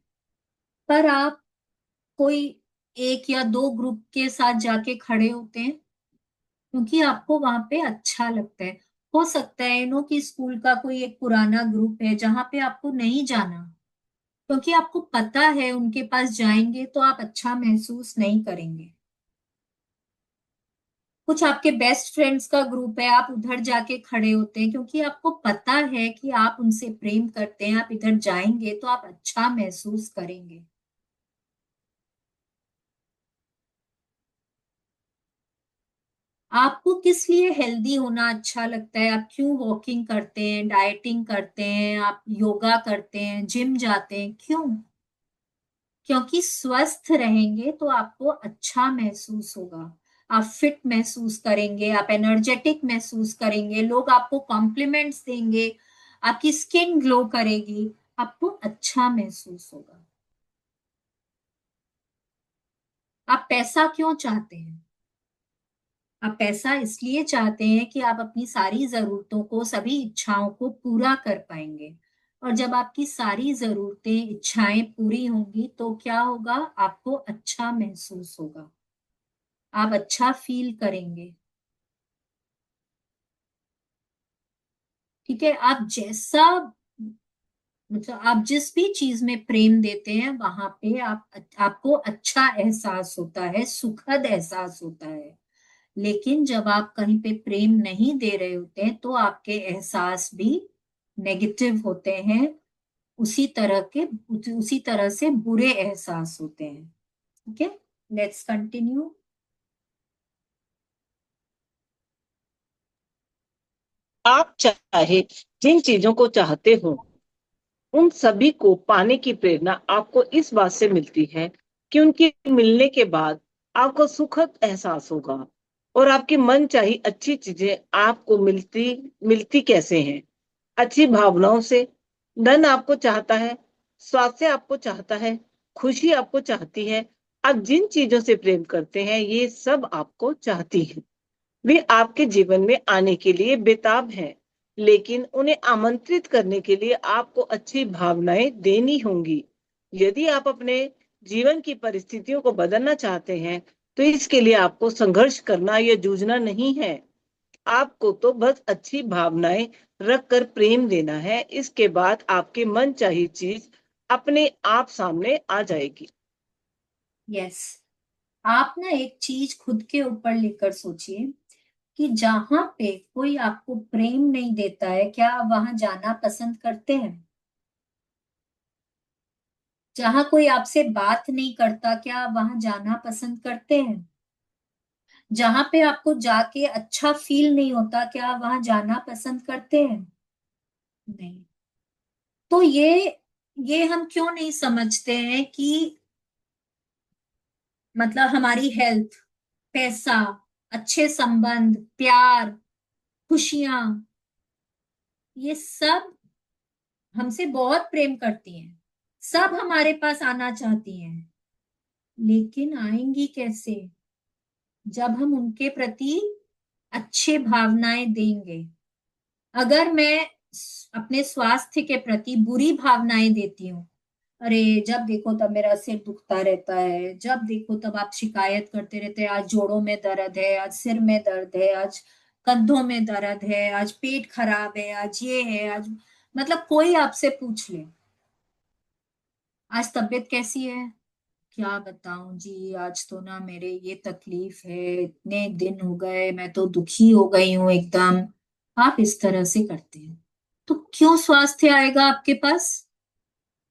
पर आप कोई एक या दो ग्रुप के साथ जाके खड़े होते हैं क्योंकि आपको वहां पे अच्छा लगता है। हो सकता है नो कि स्कूल का कोई एक पुराना ग्रुप है जहां पे आपको नहीं जाना, क्योंकि आपको पता है उनके पास जाएंगे तो आप अच्छा महसूस नहीं करेंगे। कुछ आपके बेस्ट फ्रेंड्स का ग्रुप है, आप उधर जाके खड़े होते हैं क्योंकि आपको पता है कि आप उनसे प्रेम करते हैं, आप इधर जाएंगे तो आप अच्छा महसूस करेंगे। आपको किस लिए हेल्दी होना अच्छा लगता है? आप क्यों वॉकिंग करते हैं, डाइटिंग करते हैं, आप योगा करते हैं, जिम जाते हैं, क्यों? क्योंकि स्वस्थ रहेंगे तो आपको अच्छा महसूस होगा, आप फिट महसूस करेंगे, आप एनर्जेटिक महसूस करेंगे, लोग आपको कॉम्प्लीमेंट्स देंगे, आपकी स्किन ग्लो करेगी, आपको अच्छा महसूस होगा। आप पैसा क्यों चाहते हैं? आप पैसा इसलिए चाहते हैं कि आप अपनी सारी जरूरतों को, सभी इच्छाओं को पूरा कर पाएंगे। और जब आपकी सारी जरूरतें, इच्छाएं पूरी होंगी तो क्या होगा? आपको अच्छा महसूस होगा, आप अच्छा फील करेंगे। ठीक है, आप जैसा, मतलब आप जिस भी चीज में प्रेम देते हैं वहां पे आपको अच्छा एहसास होता है, सुखद एहसास होता है। लेकिन जब आप कहीं पे प्रेम नहीं दे रहे होते हैं तो आपके एहसास भी नेगेटिव होते हैं, उसी तरह से बुरे एहसास होते हैं। ठीक है, लेट्स कंटिन्यू। आप चाहे जिन चीजों को चाहते हो उन सभी को पाने की प्रेरणा आपको इस बात से मिलती है कि उनके मिलने के बाद आपको सुखद एहसास होगा। और आपकी मन चाही अच्छी चीजें आपको मिलती मिलती कैसे हैं? अच्छी भावनाओं से। धन आपको चाहता है, स्वास्थ्य आपको चाहता है, खुशी आपको चाहती है। आप जिन चीजों से प्रेम करते हैं ये सब आपको चाहती है। वे आपके जीवन में आने के लिए बेताब हैं, लेकिन उन्हें आमंत्रित करने के लिए आपको अच्छी भावनाएं देनी होंगी। यदि आप अपने जीवन की परिस्थितियों को बदलना चाहते हैं तो इसके लिए आपको संघर्ष करना या जूझना नहीं है। आपको तो बस अच्छी भावनाएं रख कर प्रेम देना है। इसके बाद आपके मन चाही चीज अपने आप सामने आ जाएगी। यस, आप ना एक चीज खुद के ऊपर लेकर सोचिए कि जहां पे कोई आपको प्रेम नहीं देता है, क्या आप वहां जाना पसंद करते हैं? जहां कोई आपसे बात नहीं करता, क्या आप वहां जाना पसंद करते हैं? जहां पे आपको जाके अच्छा फील नहीं होता, क्या आप वहां जाना पसंद करते हैं? नहीं। तो ये हम क्यों नहीं समझते हैं कि मतलब हमारी हेल्थ, पैसा, अच्छे संबंध, प्यार, खुशियां, ये सब हमसे बहुत प्रेम करती हैं, सब हमारे पास आना चाहती हैं, लेकिन आएंगी कैसे? जब हम उनके प्रति अच्छे भावनाएं देंगे। अगर मैं अपने स्वास्थ्य के प्रति बुरी भावनाएं देती हूँ, अरे जब देखो तब मेरा सिर दुखता रहता है, जब देखो तब आप शिकायत करते रहते हैं, आज जोड़ों में दर्द है, आज सिर में दर्द है, आज कंधों में दर्द है, आज पेट खराब है, आज ये है, आज, मतलब कोई आपसे पूछ ले आज तबीयत कैसी है, क्या बताऊं जी, आज तो ना मेरे ये तकलीफ है, इतने दिन हो गए, मैं तो दुखी हो गई हूं एकदम। आप इस तरह से करते हैं तो क्यों स्वास्थ्य आएगा आपके पास?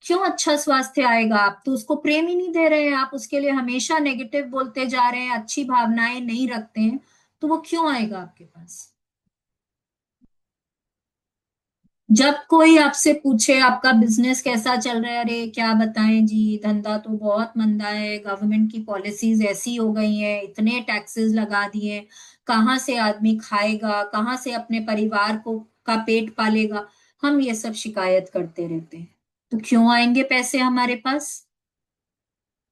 क्यों अच्छा स्वास्थ्य आएगा? आप तो उसको प्रेम ही नहीं दे रहे हैं, आप उसके लिए हमेशा नेगेटिव बोलते जा रहे हैं, अच्छी भावनाएं नहीं रखते हैं, तो वो क्यों आएगा आपके पास? जब कोई आपसे पूछे आपका बिजनेस कैसा चल रहा है, अरे क्या बताएं जी, धंधा तो बहुत मंदा है, गवर्नमेंट की पॉलिसीज ऐसी हो गई हैं, इतने टैक्सेस लगा दिए, कहाँ से आदमी खाएगा, कहाँ से अपने परिवार को का पेट पालेगा, हम ये सब शिकायत करते रहते हैं। तो क्यों आएंगे पैसे हमारे पास?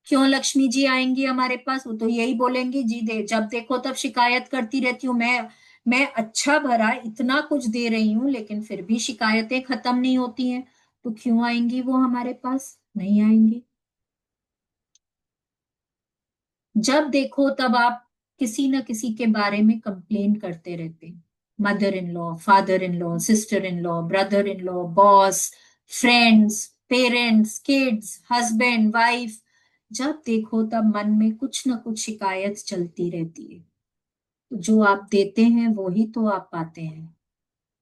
क्यों लक्ष्मी जी आएंगी हमारे पास? वो तो यही बोलेंगी, जी दे, जब देखो तब शिकायत करती रहती हूँ मैं अच्छा भरा इतना कुछ दे रही हूँ, लेकिन फिर भी शिकायतें खत्म नहीं होती हैं। तो क्यों आएंगी वो हमारे पास? नहीं आएंगी। जब देखो तब आप किसी न किसी के बारे में कंप्लेन करते रहते हैं। Mother in law, father in law, sister in law, brother in law, boss, friends, parents, kids, husband, wife. जब देखो तब मन में कुछ न कुछ शिकायत चलती रहती है। तो जो आप देते हैं वो ही तो आप पाते हैं।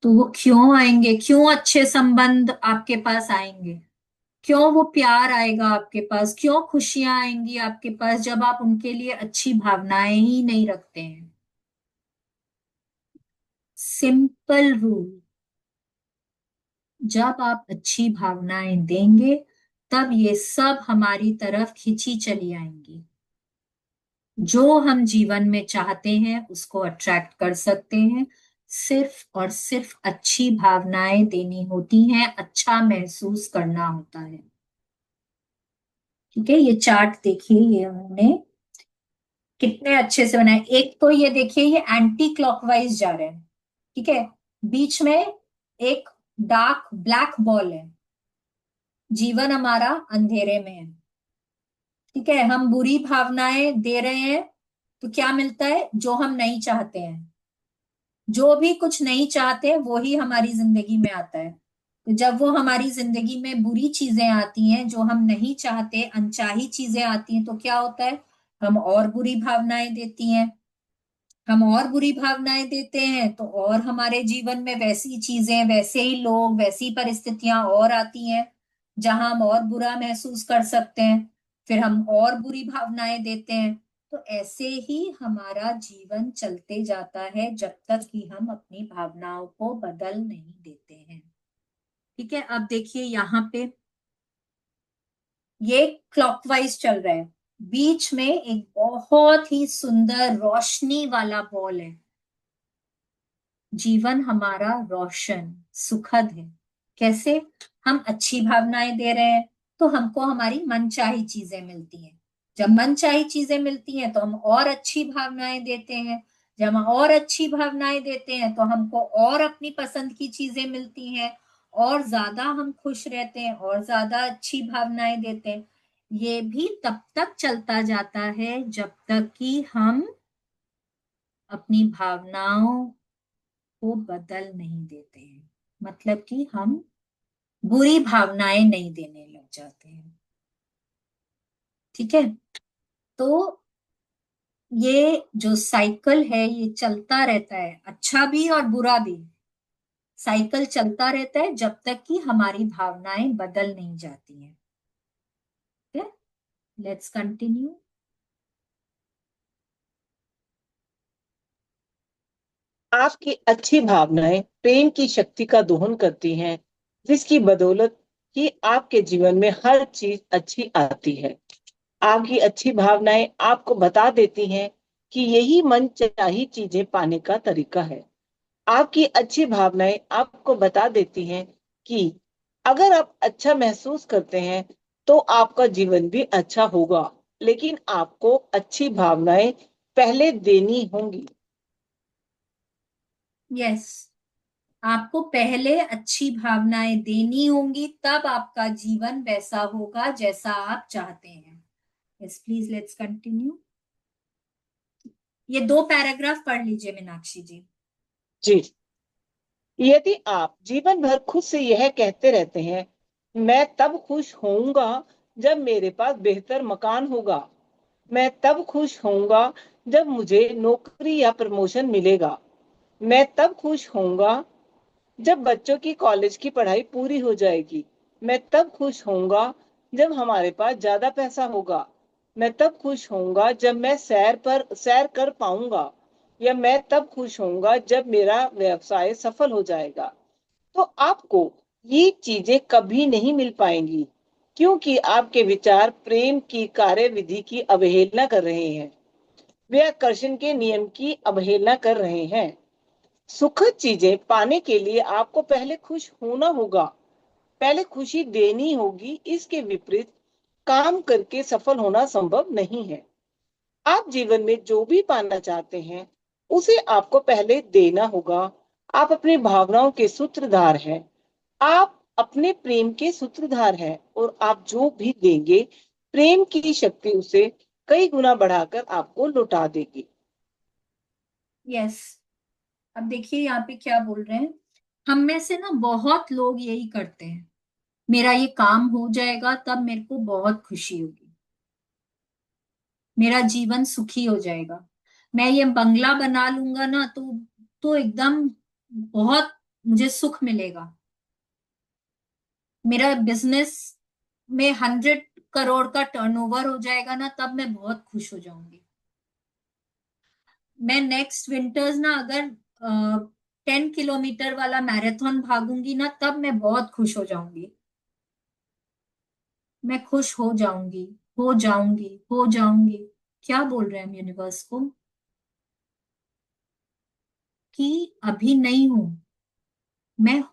तो वो क्यों आएंगे? क्यों अच्छे संबंध आपके पास आएंगे? क्यों वो प्यार आएगा आपके पास? क्यों खुशियां आएंगी आपके पास जब आप उनके लिए अच्छी भावनाएं ही नहीं रखते हैं? सिंपल रूल, जब आप अच्छी भावनाएं देंगे तब ये सब हमारी तरफ खिंची चली आएंगी। जो हम जीवन में चाहते हैं उसको अट्रैक्ट कर सकते हैं। सिर्फ और सिर्फ अच्छी भावनाएं देनी होती हैं, अच्छा महसूस करना होता है। ठीक है, ये चार्ट देखिए, ये उन्होंने कितने अच्छे से बनाए। एक तो ये देखिए, ये एंटी क्लॉकवाइज जा रहे हैं। ठीक है, बीच में एक डार्क ब्लैक बॉल है, जीवन हमारा अंधेरे में है। ठीक है, हम बुरी भावनाएं दे रहे हैं तो क्या मिलता है? जो हम नहीं चाहते हैं, जो भी कुछ नहीं चाहते वो ही हमारी जिंदगी में आता है। तो जब वो हमारी जिंदगी में बुरी चीजें आती हैं, जो हम नहीं चाहते, अनचाही चीजें आती हैं, तो क्या होता है? हम और बुरी भावनाएं देती हैं। हम और बुरी भावनाएं देते हैं तो और हमारे जीवन में वैसी चीजें, वैसे ही लोग, वैसी परिस्थितियां और आती हैं जहां हम और बुरा महसूस कर सकते हैं। फिर हम और बुरी भावनाएं देते हैं। तो ऐसे ही हमारा जीवन चलते जाता है जब तक कि हम अपनी भावनाओं को बदल नहीं देते हैं। ठीक है, अब देखिए यहाँ पे ये क्लॉकवाइज चल रहा है। बीच में एक बहुत ही सुंदर रोशनी वाला बॉल है। जीवन हमारा रोशन, सुखद है। कैसे? हम अच्छी भावनाएं दे रहे हैं तो हमको हमारी मनचाही चीजें मिलती हैं। जब मनचाही चीजें मिलती हैं तो हम और अच्छी भावनाएं देते हैं। जब हम और अच्छी भावनाएं देते हैं तो हमको और अपनी पसंद की चीजें मिलती हैं, और ज्यादा हम खुश रहते हैं, और ज्यादा अच्छी भावनाएं देते हैं। ये भी तब तक चलता जाता है जब तक कि हम अपनी भावनाओं को बदल नहीं देते हैं। मतलब कि हम बुरी भावनाएं नहीं देने लग जाते हैं। ठीक है, तो ये जो साइकिल है ये चलता रहता है, अच्छा भी और बुरा भी। साइकिल चलता रहता है जब तक कि हमारी भावनाएं बदल नहीं जाती हैं। ठीक है, लेट्स कंटिन्यू। आपकी अच्छी भावनाएं प्रेम की शक्ति का दोहन करती हैं, जिसकी बदौलत ही आपके जीवन में हर चीज अच्छी आती है। आपकी अच्छी भावनाएं आपको बता देती हैं कि यही मन चाही चीजें पाने का तरीका है। आपकी अच्छी भावनाएं आपको बता देती हैं कि अगर आप अच्छा महसूस करते हैं तो आपका जीवन भी अच्छा होगा, लेकिन आपको अच्छी भावनाएं पहले देनी होंगी। यस, आपको पहले अच्छी भावनाएं देनी होंगी, तब आपका जीवन वैसा होगा जैसा आप चाहते हैं। Yes please, let's continue. ये दो पैराग्राफ पढ़ लीजिए मीनाक्षी जी। जी, यदि आप जीवन भर खुद से यह कहते रहते हैं, मैं तब खुश होऊंगा जब मेरे पास बेहतर मकान होगा, मैं तब खुश होऊंगा जब मुझे नौकरी या प्रमोशन मिलेगा, मैं तब खुश होऊंगा जब बच्चों की कॉलेज की पढ़ाई पूरी हो जाएगी, मैं तब खुश होऊंगा जब हमारे पास ज्यादा पैसा होगा, मैं तब खुश होऊंगा जब मैं सैर कर पाऊंगा, या मैं तब खुश होऊंगा जब मेरा व्यवसाय सफल हो जाएगा। तो आपको ये चीजें कभी नहीं मिल पाएंगी, क्योंकि आपके विचार प्रेम की कार्यविधि की अवहेलना कर रहे हैं, वे आकर्षण के नियम की अवहेलना कर रहे हैं। सुखद चीजें पाने के लिए आपको पहले खुश होना होगा, पहले खुशी देनी होगी। इसके विपरीत काम करके सफल होना संभव नहीं है। आप जीवन में जो भी पाना चाहते हैं उसे आपको पहले देना होगा। आप अपनी भावनाओं के सूत्रधार हैं, आप अपने प्रेम के सूत्रधार हैं, और आप जो भी देंगे प्रेम की शक्ति उसे कई गुना बढ़ाकर आपको लौटा देगी। यस। अब देखिए यहाँ पे क्या बोल रहे हैं, हम में से ना बहुत लोग यही करते हैं, मेरा ये काम हो जाएगा तब मेरे को बहुत खुशी होगी, मेरा जीवन सुखी हो जाएगा, मैं ये बंगला बना लूंगा ना तो एकदम बहुत मुझे सुख मिलेगा, मेरा बिजनेस में 100 करोड़ का टर्नओवर हो जाएगा ना तब मैं बहुत खुश हो जाऊंगी, मैं नेक्स्ट विंटर्स ना अगर 10 किलोमीटर वाला मैराथन भागूंगी ना तब मैं बहुत खुश हो जाऊंगी, मैं खुश हो जाऊंगी, हो जाऊंगी, हो जाऊंगी। क्या बोल रहे हैं हम यूनिवर्स को कि अभी नहीं हूं, मैं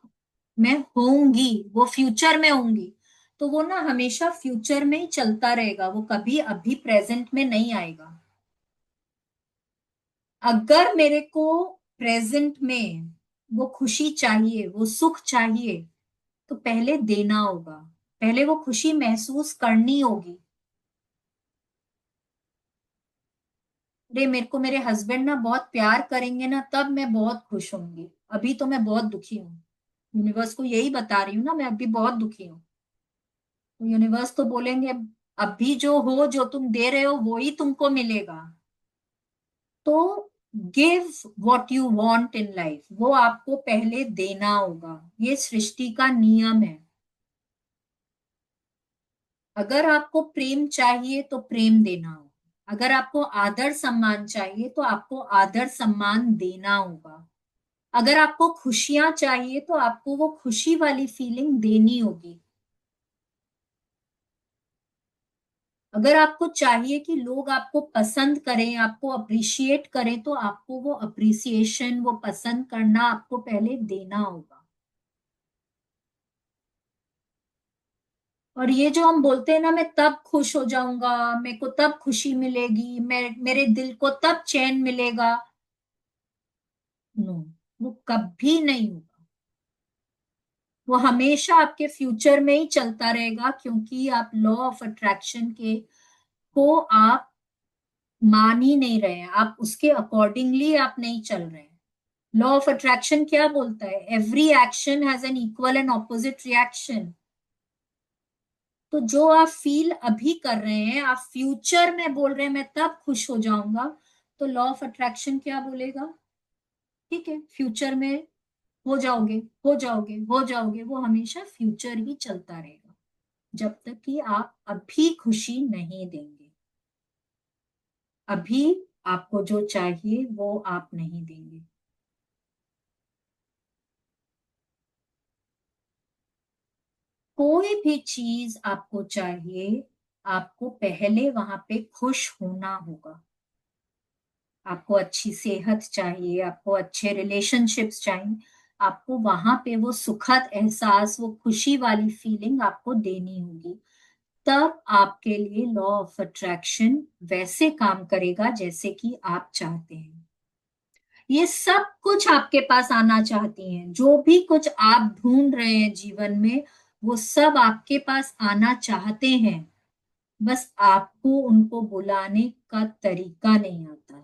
मैं होऊंगी, वो फ्यूचर में होंगी, तो वो ना हमेशा फ्यूचर में ही चलता रहेगा, वो कभी अभी प्रेजेंट में नहीं आएगा। अगर मेरे को प्रेजेंट में वो खुशी चाहिए, वो सुख चाहिए, तो पहले देना होगा, पहले वो खुशी महसूस करनी होगी। अरे मेरे को मेरे हस्बैंड ना बहुत प्यार करेंगे ना तब मैं बहुत खुश होंगी, अभी तो मैं बहुत दुखी हूँ, यूनिवर्स को यही बता रही हूँ ना, मैं अभी बहुत दुखी हूँ। तो यूनिवर्स तो बोलेंगे अभी जो हो, जो तुम दे रहे हो वो ही तुमको मिलेगा। तो give what you want in life, वो आपको पहले देना होगा, ये सृष्टि का नियम है। अगर आपको प्रेम चाहिए तो प्रेम देना होगा, अगर आपको आदर सम्मान चाहिए तो आपको आदर सम्मान देना होगा, अगर आपको खुशियां चाहिए तो आपको वो खुशी वाली फीलिंग देनी होगी, अगर आपको चाहिए कि लोग आपको पसंद करें, आपको अप्रिशिएट करें, तो आपको वो अप्रिसिएशन, वो पसंद करना आपको पहले देना होगा। और ये जो हम बोलते हैं ना, मैं तब खुश हो जाऊंगा, मेरे को तब खुशी मिलेगी, मेरे दिल को तब चैन मिलेगा, नो, वो कभी नहीं होगा, वो हमेशा आपके फ्यूचर में ही चलता रहेगा, क्योंकि आप लॉ ऑफ अट्रैक्शन के को आप मान ही नहीं रहे हैं, आप उसके अकॉर्डिंगली आप नहीं चल रहे हैं। लॉ ऑफ अट्रैक्शन क्या बोलता है, every action has an equal and opposite reaction. तो जो आप फील अभी कर रहे हैं, आप फ्यूचर में बोल रहे हैं मैं तब खुश हो जाऊंगा, तो लॉ ऑफ अट्रैक्शन क्या बोलेगा, ठीक है फ्यूचर में हो जाओगे, हो जाओगे, हो जाओगे, वो हमेशा फ्यूचर ही चलता रहेगा, जब तक कि आप अभी खुशी नहीं देंगे, अभी आपको जो चाहिए वो आप नहीं देंगे। कोई भी चीज आपको चाहिए, आपको पहले वहां पे खुश होना होगा, आपको अच्छी सेहत चाहिए, आपको अच्छे रिलेशनशिप्स चाहिए, आपको वहां पे वो सुखद एहसास, वो खुशी वाली फीलिंग आपको देनी होगी, तब आपके लिए लॉ ऑफ अट्रैक्शन वैसे काम करेगा जैसे कि आप चाहते हैं। ये सब कुछ आपके पास आना चाहती हैं, जो भी कुछ आप ढूंढ रहे हैं जीवन में, वो सब आपके पास आना चाहते हैं, बस आपको उनको बुलाने का तरीका नहीं आता है।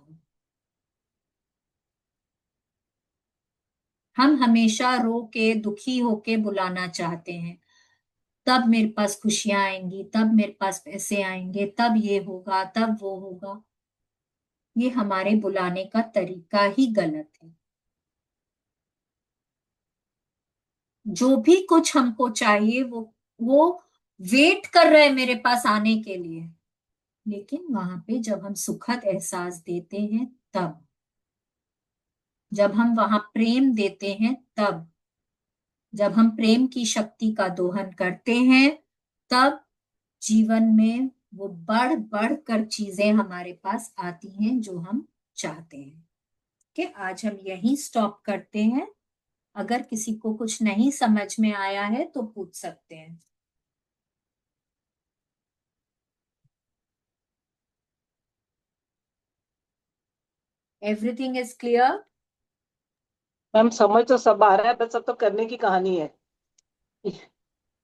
हम हमेशा रो के दुखी होके बुलाना चाहते हैं, तब मेरे पास खुशियां आएंगी, तब मेरे पास पैसे आएंगे, तब ये होगा, तब वो होगा। ये हमारे बुलाने का तरीका ही गलत है। जो भी कुछ हमको चाहिए वो वेट कर रहे हैं मेरे पास आने के लिए, लेकिन वहां पे जब हम सुखद एहसास देते हैं, तब जब हम वहां प्रेम देते हैं, तब जब हम प्रेम की शक्ति का दोहन करते हैं तब जीवन में वो बढ़ बढ़ कर चीजें हमारे पास आती हैं जो हम चाहते हैं। कि आज हम यहीं स्टॉप करते हैं। अगर किसी को कुछ नहीं समझ में आया है तो पूछ सकते हैं। Everything is clear? मैम समझ तो सब आ रहा है, बस सब तो करने की कहानी है।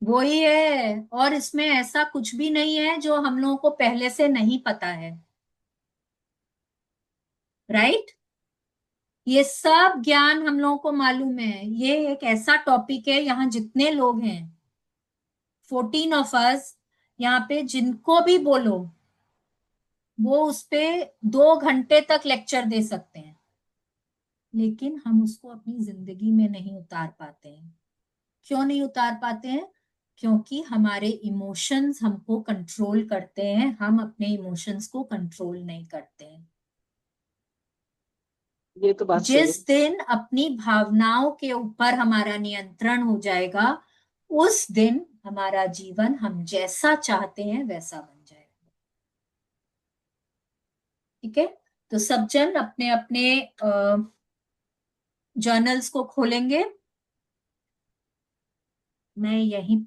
वही है, और इसमें ऐसा कुछ भी नहीं है जो हम लोगों को पहले से नहीं पता है। राइट? ये सब ज्ञान हम लोगों को मालूम है। ये एक ऐसा टॉपिक है, यहाँ जितने लोग हैं 14 ऑफ अस, यहाँ पे जिनको भी बोलो वो उस पे 2 घंटे तक लेक्चर दे सकते हैं, लेकिन हम उसको अपनी जिंदगी में नहीं उतार पाते हैं। क्यों नहीं उतार पाते हैं? क्योंकि हमारे इमोशंस हमको कंट्रोल करते हैं, हम अपने इमोशंस को कंट्रोल नहीं करते हैं। ये तो बात सही है। जिस दिन अपनी भावनाओं के ऊपर हमारा नियंत्रण हो जाएगा उस दिन हमारा जीवन हम जैसा चाहते हैं वैसा बन जाएगा। ठीक है? तो सब जन अपने अपने जर्नल्स को खोलेंगे। मैं यहीं